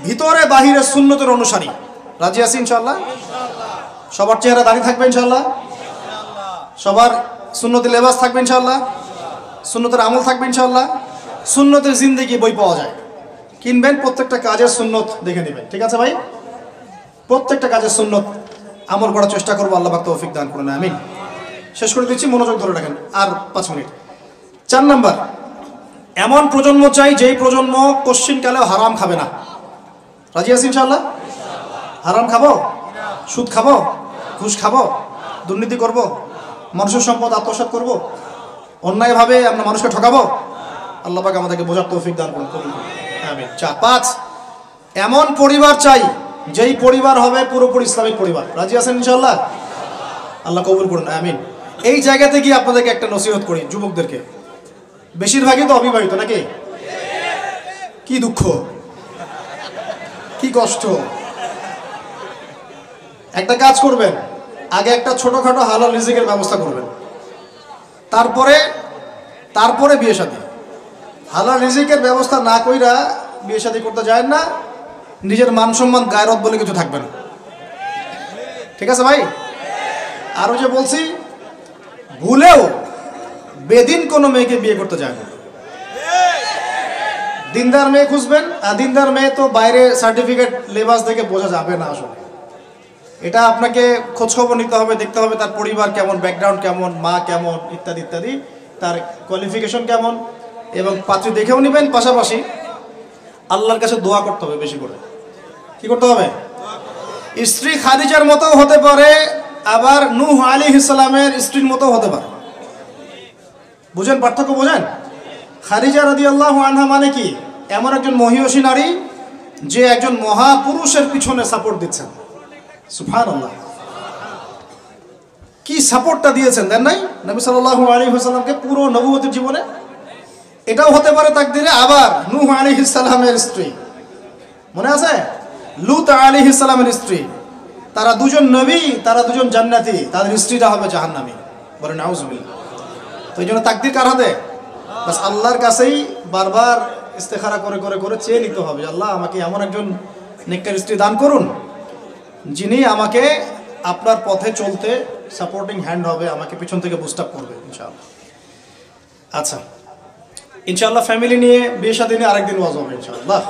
A: ভিতরে বাহিরে সুন্নতের অনুসারী। রাজি আছি ইনশাআল্লাহ? সবার চেহারা দাঁড়িয়ে থাকবে ইনশাআল্লাহ, সবার সুন্নতি লেবাস থাকবে ইনশাআল্লাহ, সুন্নতের আমল থাকবে ইনশাআল্লাহ। সুন্নতের জিন্দেগি বই পাওয়া যায়, কিনবেন, প্রত্যেকটা কাজের সুন্নত দেখে নেবেন, ঠিক আছে ভাই? প্রত্যেকটা কাজের সুন্নত আমল করার চেষ্টা করবো, আল্লাহ পাক তৌফিক দান করুন, আমিন। শেষ করে দিচ্ছি, মনোযোগ ধরে রাখেন, আর 5 মিনিট। 4 নাম্বার, এমন প্রজন্ম চাই যেই প্রজন্ম কোশ্চিনকালেও হারাম খাবে না। রাজি আছি ইনশাআল্লাহ? হারাম খাবো? সুদ খাবো? ঘুষ খাবো? দুর্নীতি করব? মানুষের সম্পদ আত্মসাৎ করব? অন্যায়ভাবে আমরা মানুষকে ঠকাবো? আল্লাহ পাক আমাদেরকে বোঝার তৌফিক দান করুন, আমিন। 5, এমন পরিবার চাই যেই পরিবার হবে পুরোপুরি ইসলামিক পরিবার। রাজি আছেন ইনশাআল্লাহ? আল্লাহ কবুল করুন, আমিন। এই জায়গাতে গিয়ে আপনাদেরকে একটা নসিহত করি যুবকদেরকে, বেশিরভাগই তো অবিবাহিত নাকি? কি দুঃখ, কি কষ্ট। একটা কাজ করবেন, আগে একটা ছোটখাটো হালাল রিজিকের ব্যবস্থা করবেন, তারপরে বিয়ে শাদী। হালাল রিজিকের ব্যবস্থা না কইরা বিয়ে শাদী করতে যায় না, নিজের মান সম্মান গায়রত বলে কিছু থাকবে না, ঠিক আছে ভাই? আরো যে বলছি, ভুলেও বেদিন কোনো মেয়েকে বিয়ে করতে যায় না। দিনদার মেয়ে খুঁজবেন, আর দিনদার মেয়ে তো বাইরে সার্টিফিকেট লেবাস দেখে বোঝা যাবে না আসলে। এটা আপনাকে খোঁজখবর নিতে হবে, দেখতে হবে তার পরিবার কেমন, ব্যাকগ্রাউন্ড কেমন, মা কেমন, ইত্যাদি ইত্যাদি, তার কোয়ালিফিকেশন কেমন, এবং পাত্রী দেখেও নেবেন। পাশাপাশি আল্লাহর কাছে দোয়া করতে হবে বেশি করে। কি করতে হবে? স্ত্রী খাদিজার মতো হতে পারে, আবার নূহ আলাইহিস সালামের স্ত্রীর মতো হতে পারে। বুঝেন পার্থক্য? বোঝেন? খাদিজা রাদিয়াল্লাহু আনহা মানে কি? এমন একজন মহিয়সী নারী যে একজন মহাপুরুষের পিছনে সাপোর্ট দিচ্ছেন। সুবহানাল্লাহ, কি সাপোর্টটা দিয়েছেন, দেন নাই? নবী সাল্লাল্লাহু আলাইহি ওয়াসাল্লামকে পুরো নবুয়তের জীবনে এটাও হতে পারে তাকদিরে। আবার নূহ আলাইহিস সালামের স্ত্রী, মনে আছে? লূত আলাইহিস সালামের স্ত্রী, তারা দুজন নবী, তারা দুজন জান্নাতি, তাদের স্ত্রীরা হবে জাহান্নামী। বলে নাউজুবিল্লাহ। তো এই জন্য তাকদির কার হাতে? বাস আল্লাহর কাছেই বারবার ইস্তেখারা করে করে করে চেয়ে নিতে হবে, আল্লাহ আমাকে এমন একজন নেককার স্ত্রী দান করুন যিনি আমাকে আপনার পথে চলতে সাপোর্টিং হ্যান্ড হবে, আমাকে পিছন থেকে বুস্ট আপ করবে ইনশাআল্লাহ। আচ্ছা, ইনশাআল্লাহ ফ্যামিলি নিয়ে বিয়ে শাদী নিয়ে আরেকদিন ওয়াজ হবে ইনশাআল্লাহ।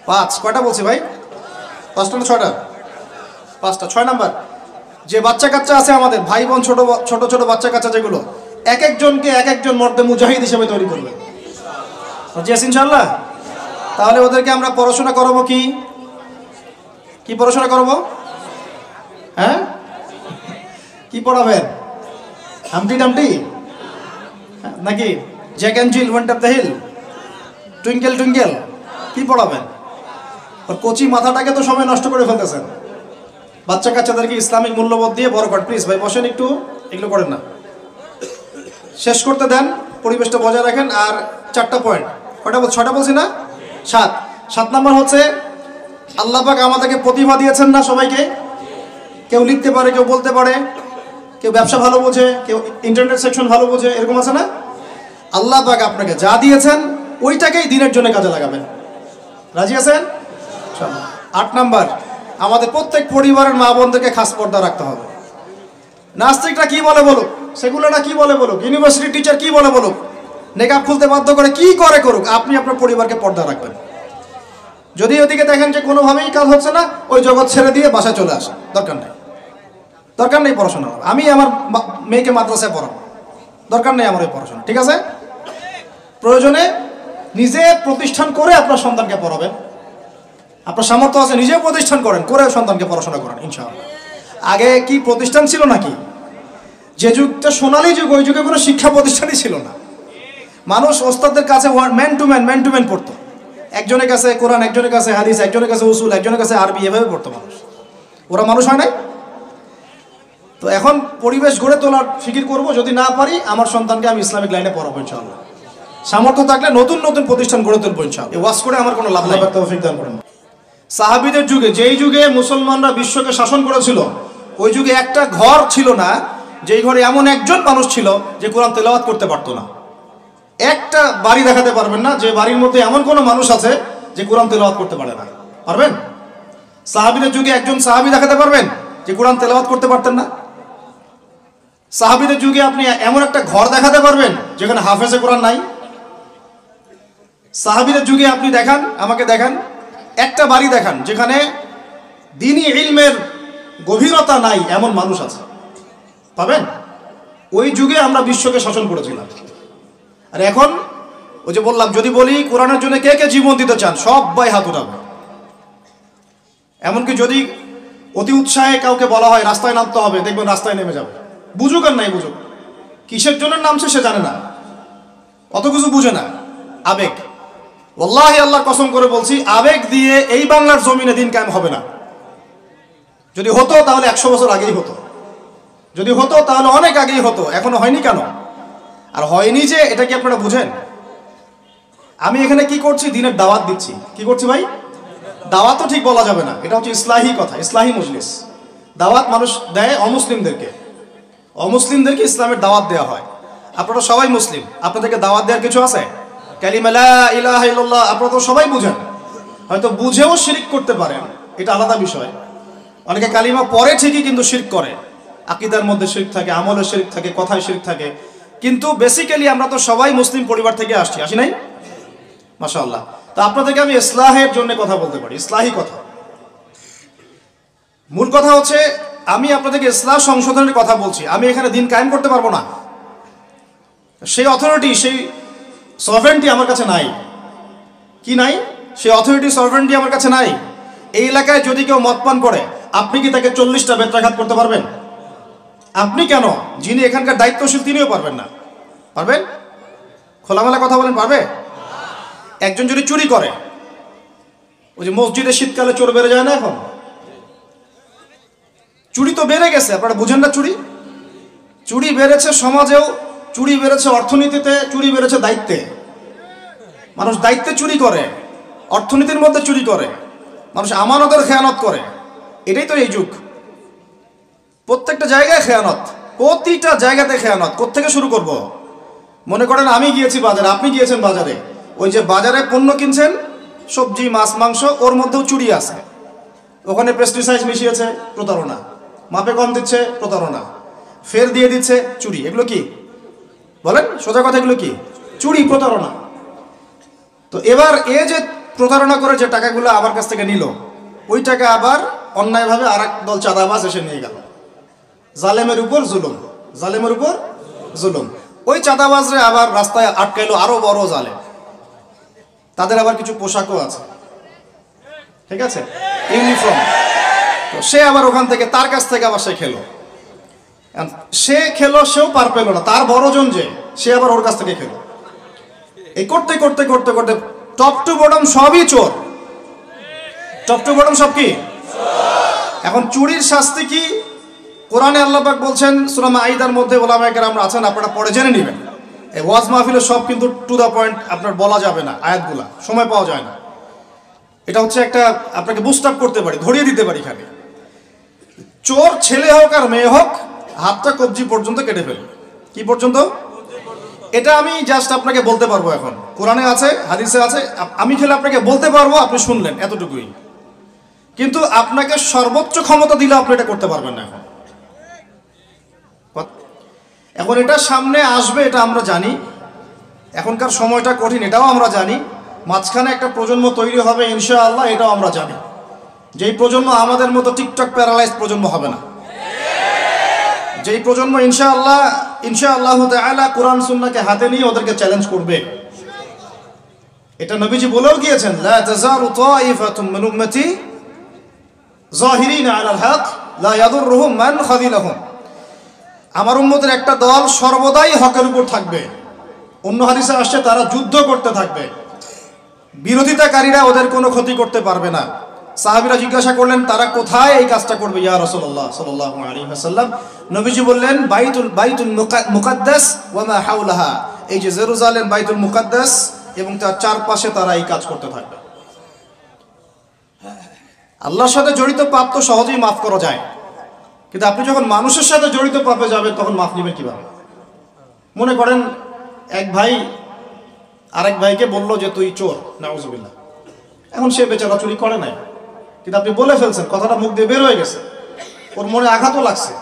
A: 5 কয়টা বলছি ভাই? 5টা না 6টা? 5টা। 6 নাম্বার, যে বাচ্চা কাচ্চা আছে আমাদের ভাই বোন, ছোট ছোট ছোট বাচ্চা কাচ্চা যেগুলো, এক একজনকে এক একজন মর্দে মুজাহিদ হিসেবে তৈরি করবে। জি ইনশাআল্লাহ। তাহলে ওদেরকে আমরা পড়াশোনা করাবো কি কি পড়াশোনা করাবো? হ্যাঁ, কি পড়াবেন? হামটি ডামটি নাকি Jack and Jill went up the hill, twinkle twinkle, কি পড়াবেন? আর কচি মাথাটাকে তো সময় নষ্ট করে ফেলতেছেন। বাচ্চা কাচ্চাদেরকে ইসলামিক মূল্যবোধ দিয়ে বড় করেন। প্লিজ ভাই বসেন একটু, এগুলো করেন না, শেষ করতে দেন, পরিবেশটা বজায় রাখেন। আর 4টা পয়েন্ট, কয়টা বলছি? 6টা বলছি না? 7 নাম্বার হচ্ছে আল্লাহ পাক আমাদেরকে প্রতিভা দিয়েছেন না সবাইকে? কেউ লিখতে পারে, কেউ বলতে পারে, কেউ ব্যবসা ভালো বোঝে, কেউ ইন্টারনেট সেকশন ভালো বোঝে, এরকম আছে না? আল্লাহ পাক আপনাকে যা দিয়েছেন ওইটাকেই দিনের জন্য কাজে লাগাবেন। রাজি আছেন? 8 নাম্বার, আমাদের প্রত্যেক পরিবারের মা বোনদেরকে খাস পর্দা রাখতে হবে। নাস্তিকরা কি বলে বলুক, সেগুলোরা কি বলে বলুক, ইউনিভার্সিটি টিচার কি বলে বলুক, নেকাব খুলতে বাধ্য করে কি করে করুক, আপনি আপনার পরিবারকে পর্দা রাখবেন। যদি ওদিকে দেখেন যে কোনোভাবেই কাজ হচ্ছে না, ওই জগৎ ছেড়ে দিয়ে বাসায় চলে আসেন, দরকার নেই পড়াশোনা। আমি আমার মেয়েকে মাদ্রাসায় পড়াবো, দরকার নেই আমার ওই পড়াশোনা, ঠিক আছে? প্রয়োজনে নিজে প্রতিষ্ঠান করে আপনার সন্তানকে পড়াবেন। আপনার সামর্থ্য আছে, নিজেও প্রতিষ্ঠান করেন, করে সন্তানকে পড়াশোনা করেন ইনশাআল্লাহ। আগে কি প্রতিষ্ঠান ছিল নাকি? যে যুগটা সোনালী যুগ, ওই যুগে কোনো শিক্ষা প্রতিষ্ঠানই ছিল না। মানুষ ওস্তাদের কাছে ম্যান টু ম্যান পড়তো। একজনের কাছে কোরআন, একজনের কাছে হাদিস, একজনের কাছে উসুল, একজনের কাছে আরবি, এভাবে পড়তো মানুষ। ওরা মানুষ হয় নাই? তো এখন পরিবেশ গড়ে তোলার ফিকির করব, যদি না পারি আমার সন্তানকে আমি ইসলামিক লাইনে পড়াবো ইনশাআল্লাহ। সামর্থ্য থাকলে নতুন নতুন প্রতিষ্ঠান গড়ে তুলবো ইনশাআল্লাহ। এই ওয়াজ করে আমার কোনো লাভ নাই। তৌফিক দান করুন। সাহাবীদের যুগে, যেই যুগে মুসলমানরা বিশ্বকে শাসন করেছিল, ওই যুগে একটা ঘর ছিল না যেই ঘরে এমন একজন মানুষ ছিল যে কোরআন তেলাওয়াত করতে পারতো না। একটা বাড়ি দেখাতে পারবেন না যে বাড়ির মধ্যে এমন কোনো মানুষ আছে যে কোরআন তেলাওয়াত করতে পারে না। পারবেন? সাহাবীদের যুগে একজন সাহাবী দেখাতে পারবেন যে কোরআন তেলাওয়াত করতে পারতেন না? সাহাবীদের যুগে আপনি এমন একটা ঘর দেখাতে পারবেন যেখানে হাফেজে কোরআন নাই? সাহাবীদের যুগে আপনি দেখান, আমাকে দেখান, একটা বাড়ি দেখান যেখানে দ্বীনি ইলমের গভীরতা নাই এমন মানুষ আছে? পাবেন? ওই যুগে আমরা বিশ্বকে শাসন করেছিলাম। আর এখন ওই যে বললাম, যদি বলি কোরআনের জন্য কে কে জীবন দিতে চান, সবাই হাত উঠাবে। এমনকি যদি অতি উৎসাহে কাউকে বলা হয় রাস্তায় নামতে হবে, দেখবেন রাস্তায় নেমে যাবে। বুঝুক আর নাই বুঝুক, কিসের জন্য নামছে সে জানে না, অত কিছু বুঝে না, আবেগ। ওয়াল্লাহি আল্লাহর কসম করে বলছি, আবেগ দিয়ে এই বাংলার জমিনে দিন কায়েম হবে না। যদি হতো তাহলে 100 বছর আগেই হতো, যদি হতো তাহলে অনেক আগেই হতো। এখনো হয়নি কেন? আর হয়নি যে এটা কি আপনারা বুঝেন? আমি এখানে কি করছি? দিনের দাওয়াত দিচ্ছি। কি করছি ভাই? দাওয়াত তো ঠিক বলা যাবে না, এটা হচ্ছে ইসলাহি কথা, ইসলাহি মজলিস। দাওয়াত মানুষ দেয় অমুসলিমদেরকে ইসলামের দাওয়াত দেওয়া হয়। আপনারা সবাই মুসলিম, আপনাদেরকে দাওয়াত দেওয়ার কিছু আছে? কালিমা লা ইলাহা ইল্লাল্লাহ আপনারা তো সবাই বুঝেন, হয়তো বুঝেও শিরক করতে পারেন, এটা আলাদা বিষয়। অনেকে কালিমা পড়ে ঠিকই কিন্তু শিরক করে, আকীদার মধ্যে শিরক থাকে, আমলে শিরক থাকে, কথায় শিরক থাকে। কিন্তু বেসিক্যালি আমরা তো সবাই মুসলিম পরিবার থেকে আসি নাই? মাশাআল্লাহ। তো আপনাদেরকে আমি ইসলাহের জন্য কথা বলতে পারি, ইসলাহি কথা। মূল কথা হচ্ছে আমি আপনাদেরকে ইসলাহ সংশোধনের কথা বলছি। আমি এখানে দিন কায়েম করতে পারবো না, সেই অথরিটি, সেই সভরেন্টি আমার কাছে নাই। কি নাই? সেই অথরিটি, সভরেন্টি আমার কাছে নাই। এই এলাকায় যদি কেউ মদ পান করে, আপনি কি তাকে 40টা বেত্রাঘাত করতে পারবেন? আপনি কেন, যিনি এখানকার দায়িত্বশীল তিনিও পারবেন না। পারবেন? খোলামেলা কথা বলেন, পারবে? একজন যদি চুরি করে, ওই যে মসজিদে শীতকালে চোর বেড়ে যায় না, এখন চুরি তো বেড়ে গেছে, আপনারা বুঝেন না? চুরি বেড়েছে, সমাজেও চুরি বেড়েছে অর্থনীতিতে, চুরি বেড়েছে দায়িত্বে। মানুষ দায়িত্বে চুরি করে, অর্থনীতির মধ্যে চুরি করে, মানুষ আমানতের খেয়ানত করে। এটাই তো এই যুগ। প্রত্যেকটা জায়গায় খেয়ানত, প্রতিটা জায়গাতে খেয়ানত। কোত্থেকে শুরু করব? মনে করেন আমি গিয়েছি বাজারে, আপনি গিয়েছেন বাজারে, ওই যে বাজারে পণ্য কিনছেন, সবজি মাছ মাংস, ওর মধ্যেও চুরি আছে। ওখানে পেস্টিসাইড মিশিয়েছে, প্রতারণা। মাপে কম দিচ্ছে, প্রতারণা। ফের দিয়ে দিচ্ছে, চুরি। এগুলো কি বলেন? সোজা কথা, এগুলো কি? চুরি, প্রতারণা। তো এবার এ যে প্রতারণা করে যে টাকাগুলো আমার কাছ থেকে নিল, ওই টাকা আবার অন্যায়ভাবে আর এক দল চাঁদাবাজ এসে নিয়ে গেল। জালেমের উপর জুলুম, জালেমের উপর জুলুম। ওই চাঁদাবাজরে আবার রাস্তায় আটকাইলো আরো বড় জালেম। তাদের আবার কিছু পোশাকও আছে, ঠিক আছে, ইউনিফর্ম। তো সে আবার ওখান থেকে, তার কাছ থেকে আবার সে খেলো। সে খেলো, সেও পার পেল না, তার বড়জন যে, সে আবার ওর কাছ থেকে খেলো। এই করতে করতে করতে করতে টপ টু বটম সবই চোর। টপ টু বটম সব কি? এখন চুরির শাস্তি কি? কোরআনে আল্লাহ পাক বলছেন সূরা মাঈদার মধ্যে, ওলামায়ে কেরাম আছেন, আপনারা পড়ে জেনে নেবেন। এই ওয়াজ মাহফিলে সব কিন্তু টু দ্য পয়েন্ট আপনার বলা যাবে না, আয়াতগুলা সময় পাওয়া যায় না। এটা হচ্ছে একটা আপনাকে বুস্ট আপ করতে পারি, ধরিয়ে দিতে পারি খালি। চোর ছেলে হোক আর মেয়ে হোক, হাতটা কবজি পর্যন্ত কেটে ফেলবে। কি পর্যন্ত? এটা আমি জাস্ট আপনাকে বলতে পারবো। এখন কোরআনে আছে, হাদিসে আছে, আমি খেলে আপনাকে বলতে পারবো, আপনি শুনলেন, এতটুকুই। কিন্তু আপনাকে সর্বোচ্চ ক্ষমতা দিলে আপনি এটা করতে পারবেন না। এখন এটা সামনে আসবে, এটা আমরা জানি। এখনকার সময়টা কঠিন, এটাও আমরা জানি। মাঝখানে একটা প্রজন্ম তৈরি হবে ইনশাআল্লাহ, এটাও আমরা জানি। যেই প্রজন্ম আমাদের মতো টিকটক প্যারালাইজ প্রজন্ম হবে না, যেই প্রজন্ম ইনশাআল্লাহ তাআলা কোরআন সুন্নাহকে হাতে নিয়ে ওদেরকে চ্যালেঞ্জ করবে। এটা নবীজি বলেও গিয়েছেন, লা তাযালু তাইফাতুম মিন উম্মতি যাহিরিনা আলাল হক লা ইয়াদুররুহুম মান খাযিলাহুম। আমার উম্মতের একটা দল সর্বদাই হকের উপর থাকবে। অন্য হাদিসে আসছে তারা যুদ্ধ করতে থাকবে, বিরোধিতাকারীরা ওদের কোনো ক্ষতি করতে পারবে না। সাহাবীরা জিজ্ঞাসা করলেন, তারা কোথায় এই কাজটা করবে ইয়া রাসূলুল্লাহ সাল্লাল্লাহু আলাইহি ওয়াসাল্লাম? নবীজি বললেন, বাইতুল মুকাদ্দাস ওয়া মা হাওলাহা। এই যে জেরুজালেম, বাইতুল মুকাদ্দাস এবং তার চারপাশে তারা এই কাজ করতে থাকবে। আল্লাহর সাথে জড়িত পাপ তো সহজেই মাফ করা যায়, কিন্তু আপনি যখন মানুষের সাথে জড়িত পাপে যাবেন তখন মাফ নেবেন কিভাবে? মনে করেন এক ভাই আরেক ভাইকে বললো যে তুই চোর, নাউজুবিল্লাহ। এখন সে বেচারা চুরি করে নাই, কিন্তু আপনি বলে ফেলছেন, কথাটা মুখ দিয়ে বের হয়ে গেছে, ওর মনে আঘাতও লাগছে।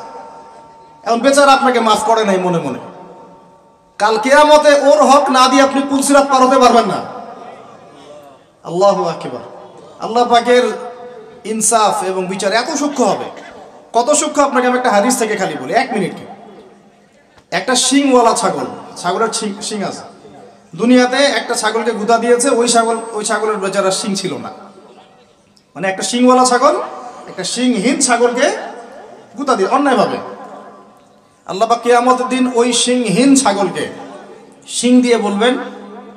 A: এখন বেচারা আপনাকে মাফ করে নাই মনে মনে। কাল কিয়ামতে ওর হক না দিয়ে আপনি পুলসিরাত পার হতে পারবেন না। আল্লাহু আকবার। আল্লাহ পাকের ইনসাফ এবং বিচার এত সূক্ষ্ম হবে। কত সূক্ষ্ম আপনাকে আমি একটা হাদিস থেকে খালি বলি, 1 মিনিট। একটা শিংওয়ালা ছাগল, ছাগলের শিং আছে। দুনিয়াতে একটা ছাগলকে গুদা দিয়েছে, ওই ছাগলের বেচারার শিং ছিল না। মানে একটা শিংওয়ালা ছাগল একটা শিংহীন ছাগলকে গুদা দিয়ে অন্যায়ভাবে। আল্লাহ পাক কিয়ামতের দিন ওই শিংহীন ছাগলকে শিং দিয়ে বলবেন,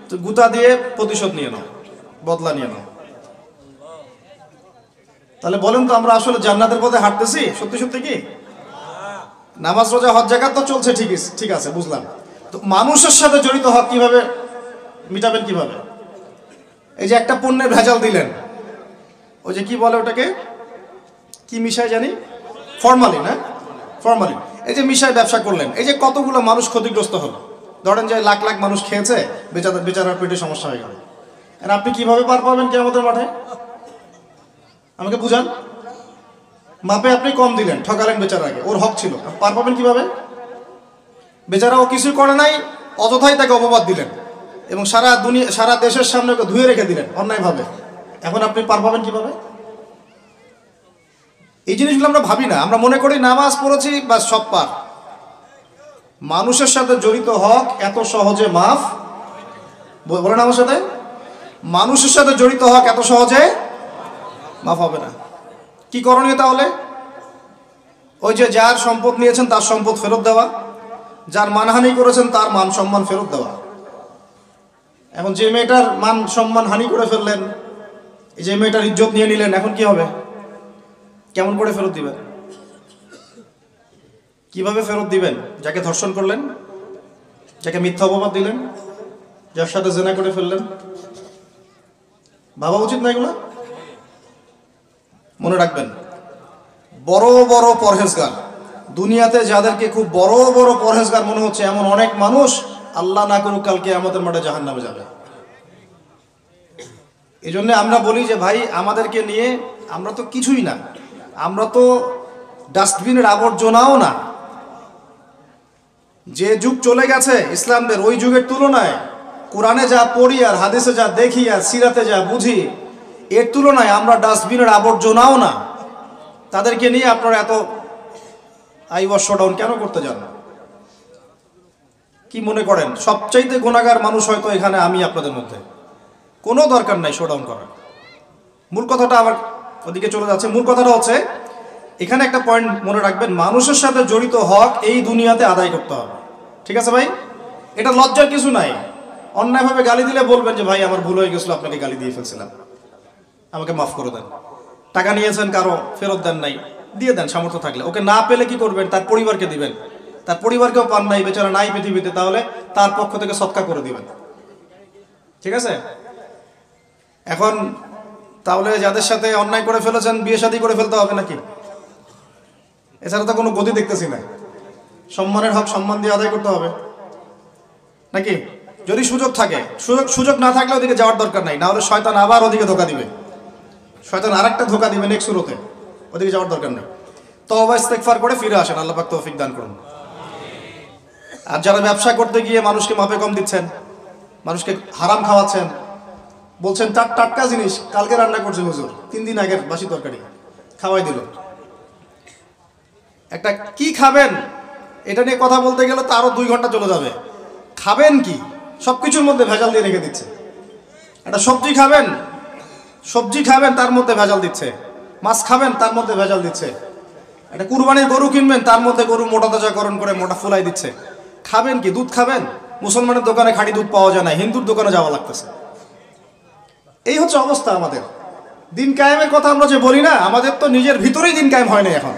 A: তো গুদা দিয়ে প্রতিশোধ নিয়ে নাও, বদলা নিয়ে নাও। তাহলে বলেন তো, আমরা আসলে জান্নাতের পথে হাঁটতেছি সত্যি সত্যি কি? নামাজ রোজা হজ যাকাত তো চলছে, ঠিক আছে, বুঝলাম। তো মানুষের সাথে জড়িত হক কিভাবে মিটাবেন কিভাবে? এই যে একটা পণ্যের ভেজাল দিলেন, ওই যে কি বলে ওটাকে, কি মিশাই জানি, ফরমালিন। হ্যাঁ, ফরমালিন। এই যে মিশাই ব্যবসা করলেন, এই যে কতগুলো মানুষ ক্ষতিগ্রস্ত হলো। ধরেন যে লাখ লাখ মানুষ খেয়েছে, বেচারার পেটে সমস্যা হয়ে গেল। আর আপনি কিভাবে পার পাবেন কিয়ামতের মাঠে? আমাকে বুঝান। মাপে আপনি কম দিলেন, ঠকালেন বেচারাকে, ওর হক ছিল, পার পাবেন কিভাবে? বেচারা ও কিছু করে নাই, অযথাই তাকে অপবাদ দিলেন এবং সারা দেশের সামনে ওকে ধুয়ে রেখে দিলেন অন্যায়ভাবে। এখন আপনি পার পাবেন কিভাবে? এই জিনিসগুলো আমরা ভাবি না। আমরা মনে করি নামাজ পড়েছি বা সব পার। মানুষের সাথে জড়িত হক এত সহজে মাফ, বলেন আমার সাথে, মানুষের সাথে জড়িত হক এত সহজে মাফ হবে না। কি করণীয় তাহলে? ওই যে যার সম্পদ নিয়েছেন তার সম্পদ ফেরত দেওয়া, যার মানহানি করেছেন তার মান সম্মান ফেরত দেওয়া। এখন যে মেয়েটার মান সম্মান হানি করে ফেললেন, এই যে মেয়েটার ইজ্জত নিয়ে নিলেন, এখন কি হবে? কেমন করে ফেরত দিবেন? কিভাবে ফেরত দিবেন? যাকে ধর্ষণ করলেন, যাকে মিথ্যা অপবাদ দিলেন, যার সাথে জেনা করে ফেললেন, ভাবা উচিত না এগুলো? মনে রাখবেন, বড় বড় পরহেজগার, দুনিয়াতে যাদেরকে খুব বড় বড় পরহেজগার মনে হচ্ছে, এমন অনেক মানুষ আল্লাহ না করুক কালকে আমাদের মাঠে জাহান্নামে যাবে। এই জন্য আমরা বলি যে ভাই, আমাদেরকে নিয়ে আমরা তো কিছুই না, আমরা তো ডাস্টবিনের আবর্জনাও না। যে যুগ চলে গেছে ইসলামদের, ওই যুগের তুলনায় কোরআনে যা পড়ি আর হাদিসে যা দেখি আর সিরাতে যা বুঝি, এর তুলনায় আমরা ডাস্টবিনের আবর্জনাও না। তাদেরকে নিয়ে আপনারা এত আইওয়াশ শোডাউন কেন করতে যান? কি মনে করেন সবচাইতে গুনাহগার মানুষ হয়তো এখানে আমি আপনাদের মধ্যে? কোনো দরকার নাই শোডাউন করার। মূল কথাটা আবার ওদিকে চলে যাচ্ছে। মূল কথাটা হচ্ছে, এখানে একটা পয়েন্ট মনে রাখবেন, মানুষের সাথে জড়িত হক এই দুনিয়াতে আদায় করতে হবে। ঠিক আছে ভাই? এটা লজ্জার কিছু নাই। অন্যায়ভাবে গালি দিলে বলবেন যে ভাই আমার ভুল হয়ে গেছিল, আপনাকে গালি দিয়ে ফেলছিলাম, আমাকে মাফ করে দেন। টাকা নিয়েছেন কারো, ফেরত দেন নাই, দিয়ে দেন সামর্থ্য থাকলে। ওকে না পেলে কি করবেন? তার পরিবারকে দিবেন। তার পরিবারকেও পান নাই, বেচারা নাই পৃথিবীতে, তাহলে তার পক্ষ থেকে সদকা করে দিবেন। ঠিক আছে? এখন তাহলে যাদের সাথে অন্যায় করে ফেলেছেন বিয়ে শাদী করে ফেলতে হবে নাকি? এছাড়া তো কোনো গতি দেখতেছি না। সম্মানের হক সম্মান দিয়ে আদায় করতে হবে নাকি? যদি সুযোগ থাকে, সুযোগ না থাকলে ওদিকে যাওয়ার দরকার নাই, না হলে শয়তান আবার ওদিকে ধোকা দিবে। শয়তান আরেকটা ধোকা দিবে নেক্সট সুরতে, ওদিকে যাওয়ার দরকার নেই। তওবা ইস্তেগফার করে ফিরে আসেন, আল্লাহ পাক তৌফিক দান করুন। আর যারা ব্যবসা করতে গিয়ে মানুষকে মাপে কম দিচ্ছেন, মানুষকে হারাম খাওয়াচ্ছেন, বলছেন টাটকা জিনিস কালকে রান্না করছে হুজুর, 3 দিন আগের বাসি তরকারি খাওয়াই দিল। একটা কি খাবেন এটা নিয়ে কথা বলতে গেলে তো আরো 2 ঘন্টা চলে যাবে। খাবেন কি? সবকিছুর মধ্যে ভেজাল দিয়ে রেখে দিচ্ছে। একটা সবজি খাবেন তার মধ্যে ভেজাল দিচ্ছে, মাছ খাবেন তার মধ্যে ভেজাল দিচ্ছে, একটা কুরবানির গরু কিনবেন তার মধ্যে গরু মোটা তাজাকরণ করে মোটা ফুলাই দিচ্ছে। খাবেন কি? দুধ খাবেন? মুসলমানের দোকানে খাঁটি দুধ পাওয়া যায় না, হিন্দুর দোকানে যাওয়া লাগতেছে। এই হচ্ছে অবস্থা আমাদের। দিন কায়েমের কথা আমরা যে বলি না, আমাদের তো নিজের ভিতরেই দিন কায়েম হয় না এখন।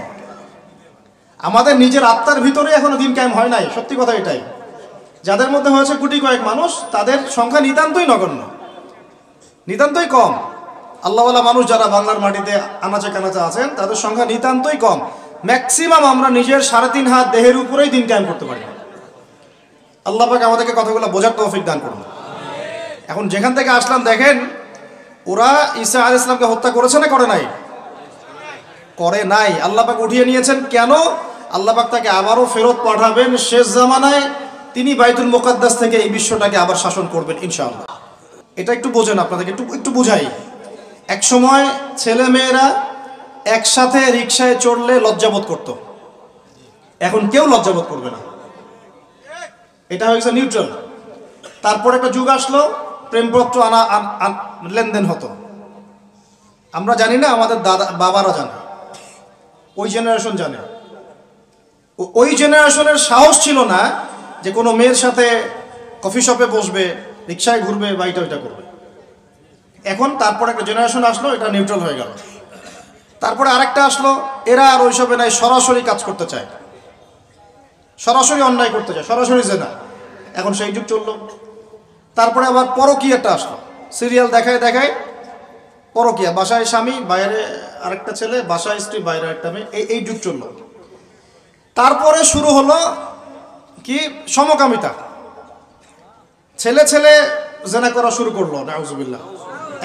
A: আমাদের নিজের আত্মার ভিতরে এখনো দিন কায়েম হয় নাই। সত্যি কথা এটাই। যাদের মধ্যে হয়েছে কোটি কয়েক মানুষ, তাদের সংখ্যা নিতান্তই নগণ্য, নিতান্তই কম। আল্লাহওয়ালা মানুষ যারা বাংলার মাটিতে আনাচে কানাচে আছেন, তাদের সংখ্যা নিতান্তই কম। ম্যাক্সিমাম আমরা নিজের 3.5 হাত দেহের উপরেই দিন কায়েম করতে পারি। আল্লাহ পাক আমাদেরকে কথাগুলো বোঝার তৌফিক দান করুন। এখন যেখান থেকে আসলাম দেখেন, ওরা ঈসা আলাইহিস সালামকে হত্যা করেছে না করে নাই? করে নাই। আল্লাহ পাক উঠিয়ে নিয়েছেন। কেন? আল্লাহ পাক তাকে আবারও ফেরত পাঠাবেন শেষ জামানায়। তিনি বাইতুল মুকাদ্দাস থেকে এই বিশ্বটাকে আবার শাসন করবেন ইনশাআল্লাহ। এটা একটু বোঝেন, আপনাদেরকে একটু বুঝাই। এক সময় ছেলে মেয়েরা একসাথে রিকশায় চড়লে লজ্জাবোধ করত, এখন কেউ লজ্জাবোধ করবে না। এটা হয়েছে নিউট্রাল। তারপর একটা যুগ আসলো, প্রেমপত্র লেনদেন হতো। আমরা জানি না, আমাদের দাদা বাবারা জানে, ওই জেনারেশন জানে। ওই জেনারেশনের সাহস ছিল না যে কোনো মেয়ের সাথে কফি শপে বসবে, রিক্সায় ঘুরবে বা এটা করবে। এখন তারপর একটা জেনারেশন আসলো, এটা নিউট্রাল হয়ে গেল। তারপরে আরেকটা আসলো, এরা আর ওইসবে নাই, সরাসরি কাজ করতে চায়, সরাসরি অন্যায় করতে চায়, সরাসরি জেনা। এখন সেই যুগ চললো। তারপরে আবার পরকীয়াটা আসলো, সিরিয়াল দেখায় দেখায় পরকীয়া, বাসায় স্বামী বাইরে আরেকটা ছেলে, বাসায় স্ত্রী বাইরে একটা মেয়ে, এই যুগ চললো। তারপরে শুরু হলো কি? সমকামিতা। ছেলে ছেলে জেনা করা শুরু করলো, নাউজুবিল্লাহ।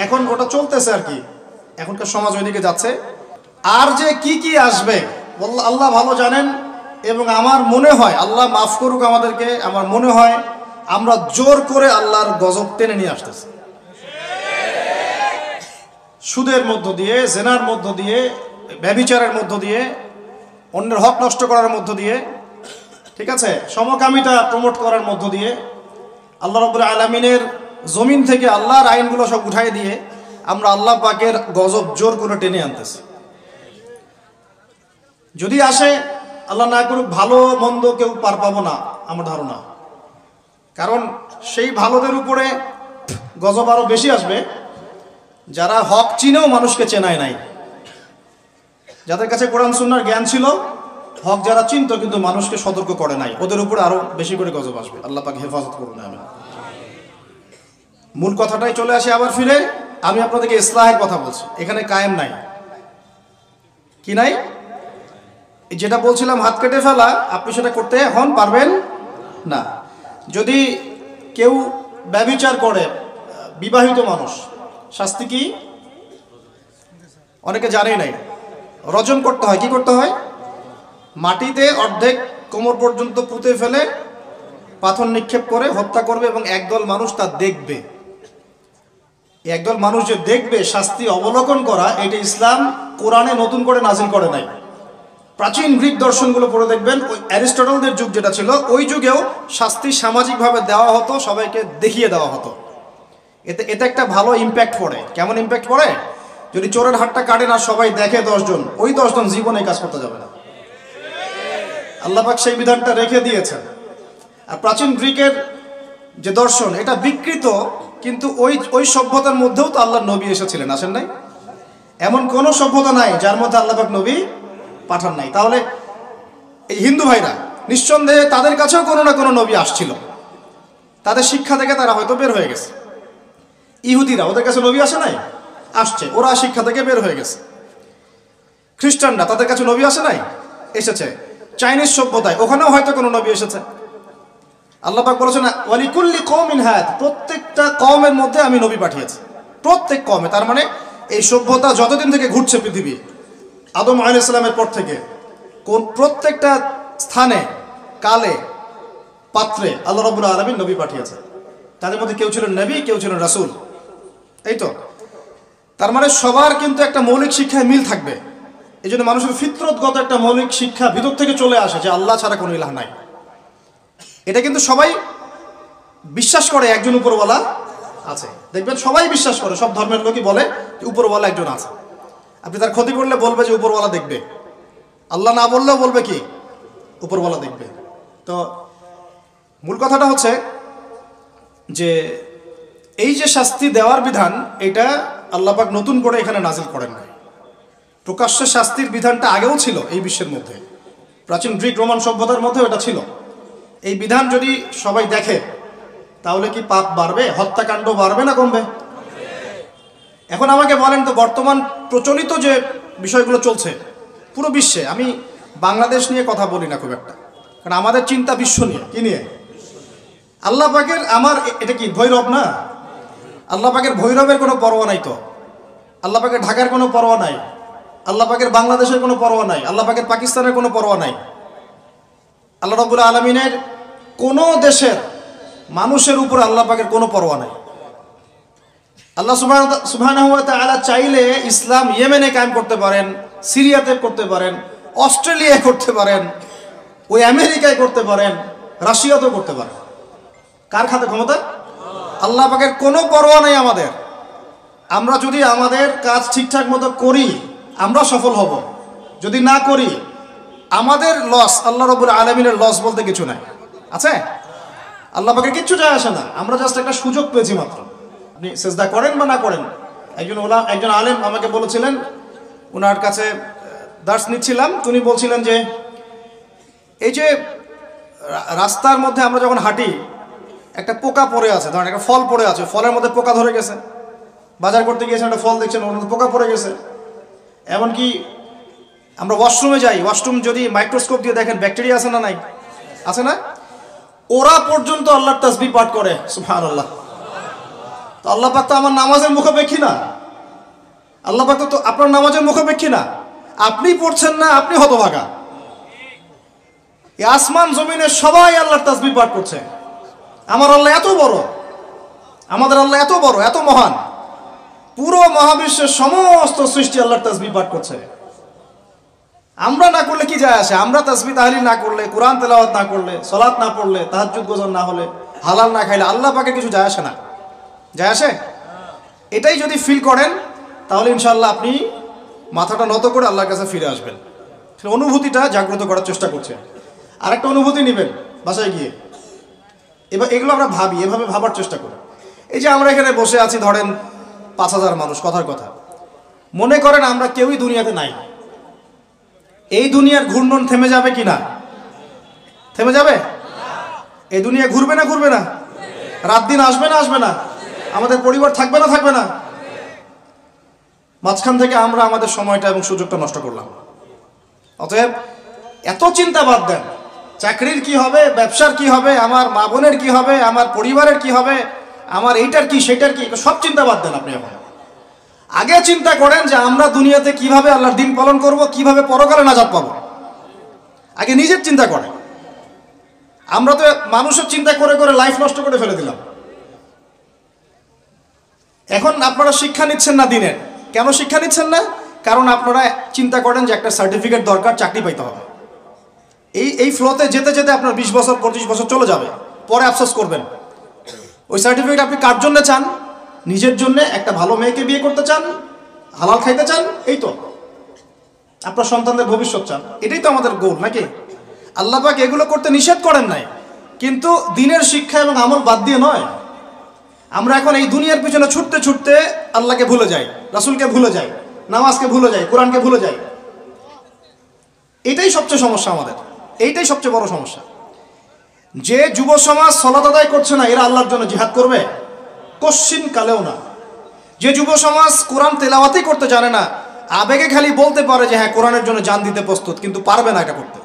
A: এখন ওটা চলতেছে আর কি, এখনকার সমাজ ওইদিকে যাচ্ছে। আর যে কি আসবে আল্লাহ ভালো জানেন। এবং আমার মনে হয়, আল্লাহ মাফ করুক আমাদেরকে, আমার মনে হয় আমরা জোর করে আল্লাহর গজব টেনে নিয়ে আসতেছি। সুদের মধ্য দিয়ে, জেনার মধ্য দিয়ে, ব্যভিচারের মধ্য দিয়ে, অন্যের হক নষ্ট করার মধ্য দিয়ে, ঠিক আছে, সমকামিতা প্রমোট করার মধ্য দিয়ে, আল্লাহ রাব্বুল আলামিনের জমিন থেকে আল্লাহর আইনগুলো সব উঠাই দিয়ে আমরা আল্লাহ পাকের গজব জোর করে টেনে আনতেছি। যদি আসে, আল্লাহ না করুক, ভালো মন্দ কেউ পার পাবো না আমার ধারণা। কারণ সেই ভালোদের উপরে গজব আরো বেশি আসবে যারা হক চিনেও মানুষকে চেনায় নাই, যাদের কাছে কোরআন সুন্নাহর জ্ঞান ছিল হক যারা চিনতো কিন্তু মানুষকে সতর্ক করে নাই, ওদের উপরে আরো বেশি করে গজব আসবে। আল্লাহ পাক হেফাজত করুন। আমিন। মূল কথাটাই চলে আসে আবার ফিরে। আমি আপনাদেরকে ইসলাহের কথা বলছি, এখানে কায়েম নাই। কি নাই? যেটা বলছিলাম হাত কেটে ফেলা, আপনি সেটা করতে পারবেন না। যদি কেউ ব্যভিচার করে, বিবাহিত মানুষ, শাস্তি কি? অনেকে জানেই নাই। রজম করতে হয়। কি করতে হয়? মাটিতে অর্ধেক কোমর পর্যন্ত পুঁতে ফেলে পাথর নিক্ষেপ করে হত্যা করবে, এবং একদল মানুষ তা দেখবে। একদল মানুষ যে দেখবে, শাস্তি অবলোকন করা, এটা ইসলাম কোরআনে নতুন করে নাজিল করে নাই। প্রাচীন গ্রিক দর্শনগুলো পড়ে দেখবেন, ওই অ্যারিস্টটলদের যুগ যেটা ছিল, ওই যুগেও শাস্তি সামাজিকভাবে দেওয়া হতো, সবাইকে দেখিয়ে দেওয়া হতো। এতে একটা ভালো ইম্প্যাক্ট পড়ে। কেমন ইম্প্যাক্ট পড়ে? যদি চোরের হাতটা কাটে না সবাই দেখে 10 জন, ওই 10 জন জীবনে কাজ করতে যাবে না। আল্লাহ পাক সেই বিধানটা রেখে দিয়েছেন। আর প্রাচীন গ্রিকের যে দর্শন, এটা বিকৃত, কিন্তু ওই সভ্যতার মধ্যেও তো আল্লাহ নবী এসেছিলেন, আসেন নাই? এমন কোন সভ্যতা নাই যার মধ্যে আল্লাহ পাক নবী পাঠান নাই। তাহলে এই হিন্দু ভাইরা নিঃসন্দেহে তাদের কাছেও কোনো না কোনো নবী আসছিল, তাদের শিক্ষা থেকে তারা হয়তো বের হয়ে গেছে। ইহুদিরা, ওদের কাছে নবী আসে নাই? আসছে, ওরা শিক্ষা থেকে বের হয়ে গেছে। খ্রিস্টানরা, তাদের কাছে নবী আসে নাই? এসেছে। চাইনিজ সভ্যতায়, ওখানেও হয়তো কোনো নবী এসেছে। আল্লাহ পাক বলেছেন ওয়ালিকুল্লি কওমিন হাদ, প্রত্যেকটা কওমের মধ্যে আমি নবী পাঠিয়েছি। প্রত্যেক কওমে, তার মানে এই সভ্যতা যতদিন থেকে ঘুরছে পৃথিবী, আদম আলাইহিস সালামের পর থেকে, প্রত্যেকটা স্থানে, কালে, পাত্রে আল্লাহ রাব্বুল আলামিন নবী পাঠিয়েছে। তাদের মধ্যে কেউ ছিলেন নবী, কেউ ছিলেন রাসূল। এই তো, তার মানে সবার কিন্তু একটা মৌলিক শিক্ষায় মিল থাকবে। এই জন্য মানুষের ফিতরতগত একটা মৌলিক শিক্ষা ভিতর থেকে চলে আসে যে আল্লাহ ছাড়া কোনো ইলাহ নাই। এটা কিন্তু সবাই বিশ্বাস করে একজন উপরওয়ালা আছে। দেখবেন সবাই বিশ্বাস করে, সব ধর্মের লোকই বলে যে উপরওয়ালা একজন আছে। আপনি তার ক্ষতি করলে বলবে যে উপরওয়ালা দেখবে, আল্লাহ না বললেও বলবে কি উপরওয়ালা দেখবে। তো মূল কথাটা হচ্ছে যে এই যে শাস্তি দেওয়ার বিধান, এটা আল্লাহ পাক নতুন করে এখানে নাজিল করেন নাই। প্রকাশ্যে শাস্তির বিধানটা আগেও ছিল এই বিশ্বের মধ্যে, প্রাচীন গ্রিক রোমান সভ্যতার মধ্যে এটা ছিল। এই বিধান যদি সবাই দেখে তাহলে কি পাপ বাড়বে? হত্যাকাণ্ড বাড়বে না কমবে? এখন আমাকে বলেন তো, বর্তমান প্রচলিত যে বিষয়গুলো চলছে পুরো বিশ্বে, আমি বাংলাদেশ নিয়ে কথা বলি না খুব একটা, কারণ আমাদের চিন্তা বিশ্ব নিয়ে। কি নিয়ে? আল্লাহ পাকের, আমার এটা কি ভৈরব না? আল্লাহ পাকের ভৈরবের কোনো পরোয়া নাই তো। আল্লাহ পাকের ঢাকার কোনো পরোয়া নাই, আল্লাহ পাকের বাংলাদেশের কোনো পরোয়া নাই, আল্লাহ পাকের পাকিস্তানের কোনো পরোয়া নাই। আল্লাহ রাব্বুল আলামিনের কোনো দেশের মানুষের উপর আল্লাহ পাকের কোনো পরোয়া নাই। আল্লাহ সুবহানাহু ওয়া তাআলা চাইলে ইসলাম ইয়েমেনে কায়েম করতে পারেন, সিরিয়াতে করতে পারেন, অস্ট্রেলিয়ায় করতে পারেন, ওই আমেরিকায় করতে পারেন, রাশিয়াতেও করতে পারেন। কার হাতে ক্ষমতা? আল্লাহ পাকের কোনো পরোয়া নাই আমাদের। আমরা যদি আমাদের কাজ ঠিকঠাক মতো করি আমরা সফল হব, যদি না করি আমাদের লস। আল্লাহ রাব্বুল আলামিনের লস বলতে কিছু নাই, আছে? আল্লাহ পাকের কিচ্ছু যায় আসে না, আমরা জাস্ট একটা সুযোগ পেয়েছি মাত্র। আপনি সেজদা করেন বা না করেন। একজন আলেম আমাকে বলেছিলেন, ওনার কাছে দার্স নিচ্ছিলাম, উনি বলছিলেন যে এই যে রাস্তার মধ্যে আমরা যখন হাঁটি, একটা পোকা পড়ে আছে, ধরেন একটা ফল পড়ে আছে, ফলের মধ্যে পোকা ধরে গেছে। বাজার করতে গিয়েছেন, একটা ফল দেখছেন, ওর মধ্যে পোকা পড়ে গেছে। এমনকি আমরা ওয়াশরুমে যাই, ওয়াশরুম যদি মাইক্রোস্কোপ দিয়ে দেখেন ব্যাকটেরিয়া আছে না নাই? আছে না? ওরা পর্যন্ত আল্লাহর তাসবিহ পাঠ করে, সুবহানাল্লাহ। তো আল্লাহ পাক তো আমার নামাজের মুখাপেক্ষী না, আল্লাহ পাক তো আপনার নামাজের মুখাপেক্ষী না। আপনি পড়ছেন না, আপনি হতভাগা। এই আসমান জমিনে সবাই আল্লাহর তাসবিহ পাঠ করছে। আমার আল্লাহ এত বড়, আমাদের আল্লাহ এত বড়, এত মহান, পুরো মহাবিশ্বের সমস্ত সৃষ্টি আল্লাহর তাসবিহ পাঠ করছে। আমরা না করলে কি যায় আসে? আমরা তাসবিহ তাহলিল না করলে, কোরআন তেলাওয়াত না করলে, সালাত না পড়লে, তাহাজ্জুদ গোজার না হলে, হালাল না খাইলে আল্লাহ পাকের কিছু যায় আসে না? যায় আসে? এটাই যদি ফিল করেন তাহলে ইনশাআল্লাহ আপনি মাথাটা নত করে আল্লাহর কাছে ফিরে আসবেন। অনুভূতিটা জাগ্রত করার চেষ্টা করছে। আরেকটা অনুভূতি নেবেন বাসায় গিয়ে। এবার এগুলো আমরা ভাবি, এভাবে ভাবার চেষ্টা করি। এই যে আমরা এখানে বসে আছি, ধরেন 5000 মানুষ, কথার কথা, মনে করেন আমরা কেউই দুনিয়াতে নাই। এই দুনিয়ার ঘূর্ণন থেমে যাবে কি না? থেমে যাবে? এই দুনিয়া ঘুরবে না ঘুরবে না? রাত দিন আসবে না আসবে না? আমাদের পরিবার থাকবে না থাকবে না? মাঝখান থেকে আমরা আমাদের সময়টা এবং সুযোগটা নষ্ট করলাম। অতএব এত চিন্তা বাদ দেন, চাকরির কি হবে, ব্যবসার কি হবে, আমার মা বোনের কি হবে, আমার পরিবারের কি হবে, আমার এইটার কি সেটার কি, সব চিন্তা বাদ দেন। আপনি এখন আগে চিন্তা করেন যে আমরা দুনিয়াতে কিভাবে আল্লাহর দিন পালন করব, কিভাবে পরকালে নাজাত পাবো। আগে নিজের চিন্তা করেন। আমরা তো মানুষের চিন্তা করে করে লাইফ নষ্ট করে ফেলে দিলাম। এখন আপনারা শিক্ষা নিচ্ছেন না দিনের। কেন শিক্ষা নিচ্ছেন না? কারণ আপনারা চিন্তা করেন যে একটা সার্টিফিকেট দরকার, চাকরি পাইতে হবে। এই ফ্লোতে যেতে যেতে আপনার 20 বছর 25 বছর চলে যাবে, পরে আফসোস করবেন। ওই সার্টিফিকেট আপনি কার জন্য চান? নিজের জন্য, একটা ভালো মেয়েকে বিয়ে করতে চান, হালাল খাইতে চান, এই তো আপনার সন্তানদের ভবিষ্যৎ চান। এটাই তো আমাদের গোল নাকি? আল্লাহ পাক এগুলো করতে নিষেধ করেন নাই, কিন্তু দিনের শিক্ষা এবং আমল বাদ দিয়ে নয়। আমরা এখন এই দুনিয়ার পিছনে ছুটতে ছুটতে আল্লাহকে ভুলে যাই, রাসূলকে ভুলে যাই, নামাজকে ভুলে যাই, কোরআনকে ভুলে যাই। এটাই সবচেয়ে সমস্যা আমাদের, এইটাই সবচেয়ে বড় সমস্যা। যে যুব সমাজ সালাত আদায় করছে না, এরা আল্লাহর জন্য জিহাদ করবে? কশ্চিন কালেও না। যে যুব সমাজ কোরআন তেলাওয়াতই করতে জানে না, আবেগে খালি বলতে পারে যে হ্যাঁ কোরআনের জন্য জান দিতে প্রস্তুত, কিন্তু পারবে না এটা করতে।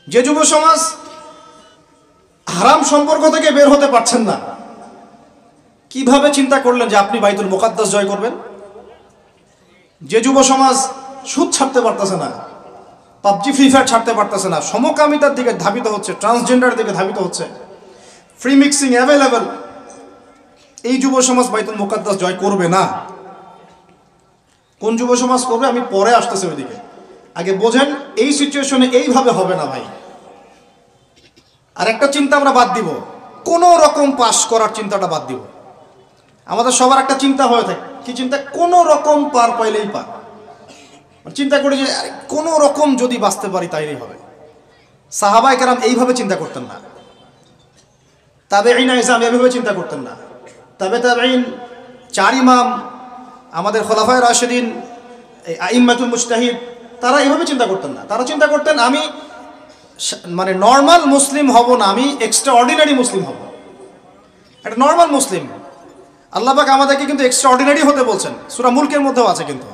A: যে যুব সমাজ হারাম সম্পর্ক থেকে বের হতে পারছেন না, কিভাবে চিন্তা করলেন যে আপনি বাইতুল মুকাদ্দাস জয় করবেন? যে যুব সমাজ সুদ ছাড়তে পারতেছে না, পাবজি ফ্রি ফায়ার ছাড়তে পারতেছে না, সমকামিতার দিকে ধাবিত হচ্ছে, ট্রান্সজেন্ডার দিকে ধাবিত হচ্ছে, ফ্রি মিক্সিং অ্যাভেলেবেল, এই যুব সমাজ বাইতুল মুকাদ্দাস জয় করবে না। কোন যুব সমাজ করবে আমি পরে আসতেছি ওইদিকে। আগে বোঝেন এই সিচুয়েশনে এইভাবে হবে না ভাই। আর একটা চিন্তা আমরা বাদ দিব, কোন রকম পাস করার চিন্তাটা বাদ দিব। আমাদের সবার একটা চিন্তা হয়ে থাকে, কি চিন্তা? কোন রকম পার পাইলেই পার। চিন্তা করি যে কোন রকম যদি বাঁচতে পারি তাইলেই হবে। সাহাবায়ে কেরাম এইভাবে চিন্তা করতেন না, তাবেঈন ইসলাম এইভাবে চিন্তা করতেন না, তাবেঈন, চার ইমাম, আমাদের খোলাফায়ে রাশিদিন, আইম্মাতুল মুজতাহিদ, তারা এইভাবে চিন্তা করতেন না। তারা চিন্তা করতেন আমি মানে নর্মাল মুসলিম হব না, আমি এক্সট্রা অর্ডিনারি মুসলিম হব। একটা নর্মাল মুসলিম। আল্লাহ পাক আমাদেরকে কিন্তু এক্সট্রা অর্ডিনারি হতে বলছেন, সূরা মুলকের মধ্যেও আছে কিন্তু,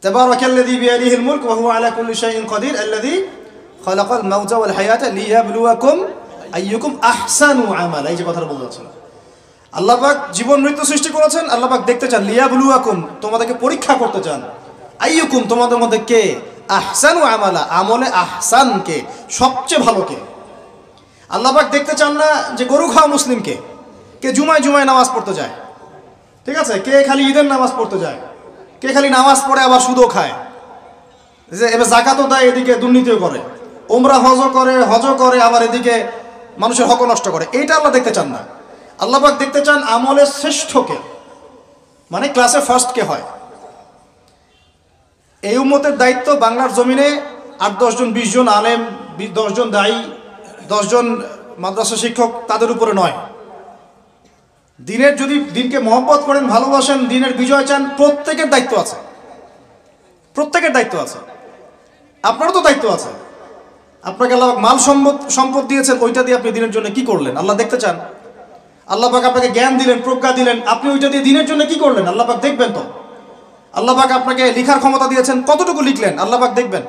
A: তাবারাকাল্লাযী বিয়াদিহিল মুলক ওয়া হুয়া আলা কুল্লি শাইইন কাদির আল্লাযী খালাকাল মাউতা ওয়াল হায়াতা লিয়াবলুয়াকুম আইয়ুকুম আহসানু আমালা। এই যে কথাটা বলতে যাচ্ছিলাম, আল্লাহ পাক জীবন মৃত্যু সৃষ্টি করেছেন, আল্লাহ পাক দেখতে চান, লিয়াবলুয়াকুম তোমাদেরকে পরীক্ষা করতে চান, আইয়ুকুম তোমাদের মধ্যে কে, আহসানু আমালা আমলে আহসান কে, সবচেয়ে ভালো কে। আল্লাহ পাক দেখতে চান না যে গরু খাওয়া মুসলিমকে, কে জুমায় জুমায় নামাজ পড়তে যায়, ঠিক আছে, কে খালি ঈদের নামাজ পড়তে যায়, কে খালি নামাজ পড়ে আবার সুদও খায়, যে এবার যাকাতও দেয়, এদিকে দুর্নীতিও করে, ওমরা হজ করে আবার এদিকে মানুষের হক নষ্ট করে। এইটা আল্লাহ দেখতে চান না। আল্লাহ পাক দেখতে চান আমলের শ্রেষ্ঠকে, মানে ক্লাসে ফার্স্ট কে হয়। এই উম্মতের দায়িত্ব বাংলার জমিনে 8-10 জন 20 জন আলেম, 10 জন দায়ী, 10 জন মাদ্রাসা শিক্ষক, তাদের উপরে নয়। দিনের যদি দিনকে মহব্বত করেন, ভালোবাসেন, দিনের বিজয় চান, প্রত্যেকের দায়িত্ব আছে, প্রত্যেকের দায়িত্ব আছে। আপনারও তো দায়িত্ব আছে। আপনাকে আল্লাহ মাল সম্পদ দিয়েছেন, ওইটা দিয়ে আপনি দিনের জন্য কি করলেন আল্লাহ দেখতে চান। আল্লাহ পাক আপনাকে জ্ঞান দিলেন, প্রজ্ঞা দিলেন, আপনি ওইটা দিয়ে দিনের জন্য কি করলেন আল্লাহ পাক দেখবেন তো। আল্লাহ পাক আপনাকে লেখার ক্ষমতা দিয়েছেন, কতটুকু লিখলেন আল্লাহ পাক দেখবেন।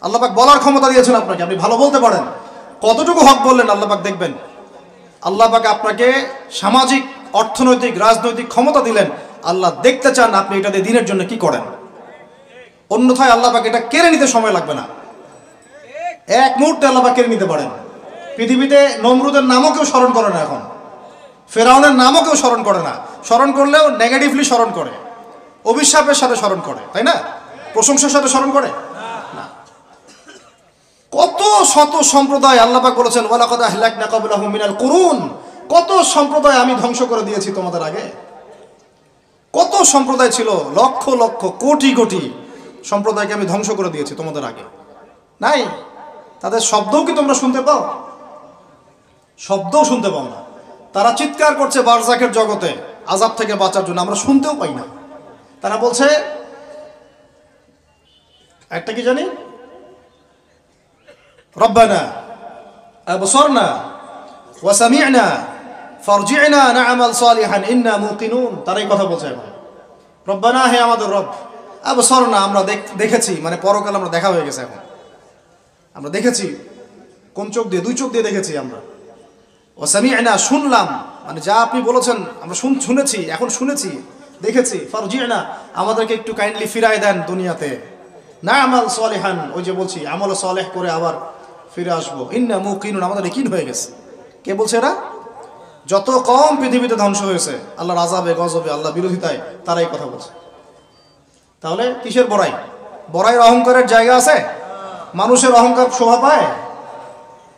A: আল্লাহ পাক বলার ক্ষমতা দিয়েছেন আপনাকে, আপনি ভালো বলতে পারেন, কতটুকু হক বললেন আল্লাহ পাক দেখবেন। আল্লাহ পাক আপনাকে সামাজিক, অর্থনৈতিক, রাজনৈতিক ক্ষমতা দিলেন, আল্লাহ দেখতে চান আপনি এটা দিয়ে দিনের জন্য কি করেন। অন্যথায় আল্লাহ পাক এটা কেড়ে নিতে সময় লাগবে না, এক মুহূর্তে আল্লাহ পাক কেড়ে নিতে পারেন। পৃথিবীতে নমরুদের নামও কেউ স্মরণ করে না, এখন ফেরাউনের নামও কেউ স্মরণ করে না। স্মরণ করলেও নেগেটিভলি স্মরণ করে, অভিশাপের সাথে স্মরণ করে, তাই না? প্রশংসার সাথে স্মরণ করে না। কত শত সম্প্রদায় আল্লাহ পাক বলেছেন ওয়ালাকাদ আহলাকনা ক্বাবলাহুম মিনাল কুরুন, কত সম্প্রদায় আমি ধ্বংস করে দিয়েছি তোমাদের আগে। কত সম্প্রদায় ছিল, লক্ষ লক্ষ কোটি কোটি সম্প্রদায়কে আমি ধ্বংস করে দিয়েছি তোমাদের আগে। নাই, তাদের শব্দও কি তোমরা শুনতে পাও? শব্দও শুনতে পাও না। তারা চিৎকার করছে বারজাকের জগতে আযাব থেকে বাঁচার জন্য, আমরা শুনতেও পাই না। তারা বলছে একটা কি জানি, রব্বানা আবসারনা ওয়া সামি'না ফারজি'না না'মাল সালিহান ইন্না মুকিনুন। তারাই কথা বলছে এখন, রব্বানা, হে আমাদের রব, আবসারনা, আমরা দেখেছি, মানে পরকাল আমরা দেখা হয়ে গেছে, এখন আমরা দেখেছি। কোন চোখ দিয়ে? দুই চোখ দিয়ে দেখেছি আমরা। ওয়া সামি'না, শুনলাম, মানে যা আপনি বলেছেন আমরা শুনেছি, এখন শুনেছি, দেখেছি। ফারজি'না, আমাদেরকে একটু কাইন্ডলি ফিরায় দেন দুনিয়াতে। না'মাল সালিহান, ওই যে বলছি আমল সালেহ করে আবার ফিরে আসবো। ইন্না মুকিনুন, আমাদের ইয়াকিন হয়ে গেছে। কে বলছে এরা? যত কম পৃথিবীতে ধ্বংস হয়েছে আল্লাহর আযাবে, গজবে, আল্লাহ বিরোধিতায়, তারাই কথা বলছে। তাহলে কিসের বড়াই? বড়াইয়ের অহংকারের জায়গা আছে? মানুষের অহংকার শোভা পায়?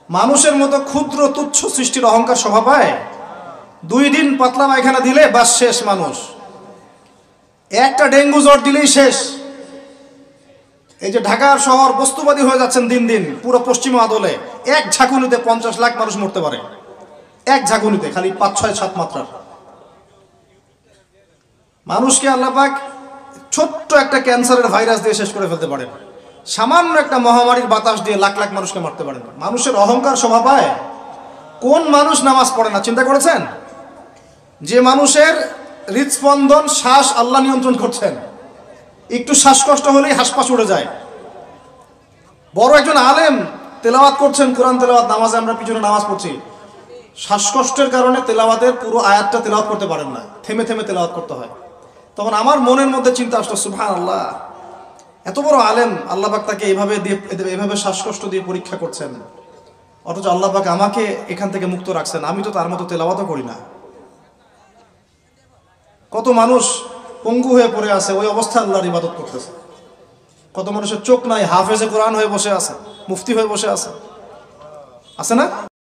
A: মানুষের মতো ক্ষুদ্র তুচ্ছ সৃষ্টির অহংকার শোভা পায়? 2 দিন পাতলা পায়খানা দিলে বাস শেষ মানুষ, একটা ডেঙ্গু জ্বর দিলেই শেষ। এই যে ঢাকার শহর বস্তুবাদী হয়ে যাচ্ছেন দিন দিন, পুরো পশ্চিম আদলে এক ঝাঁকুনিতে 50 লাখ মানুষ মরতে পারে, এক ঝাঁকুনিতে, খালি 5, 6, 7 মাত্রার মানুষকে আল্লাহ পাক ছোট্ট একটা ক্যান্সারের ভাইরাস দিয়ে শেষ করে ফেলতে পারেন, সামান্য একটা মহামারীর বাতাস দিয়ে লাখ লাখ মানুষকে মারতে পারেন। মানুষের অহংকার শোভা পায়? কোন মানুষ নামাজ পড়ে না চিন্তা করেছেন? যে মানুষের হৃদস্পন্দন, শ্বাস আল্লাহ নিয়ন্ত্রণ করছেন, একটু শ্বাসকষ্ট হলেই হাসপাস উড়ে যায়। বড় একজন আলেম তেলাওয়াত করছেন, কোরআন তেলাওয়াত, নামাজে আমরা পিছনে নামাজ পড়ছি, শ্বাসকষ্টের কারণে তেলাওয়াতের পুরো আয়াতটা তেলাওয়াত করতে পারেন না, থেমে থেমে তেলাওয়াত করতে হয়। তখন আমার মনের মধ্যে চিন্তা আসলো, সুবহানাল্লাহ, এত বড় আলেম, আল্লাহ পাক তাকে এভাবে শ্বাসকষ্ট দিয়ে পরীক্ষা করছেন, অথচ আল্লাহ পাক আমাকে এখান থেকে মুক্ত রাখছেন, আমি তো তার মতো তেলাওয়াতও করি না। কত মানুষ পঙ্গু হয়ে পড়ে আছে, ওই অবস্থায় আল্লাহর ইবাদত করতেছে। কত মানুষের চোখ নাই, হাফেজে কোরআন হয়ে বসে আছে, মুফতি হয়ে বসে আছে না?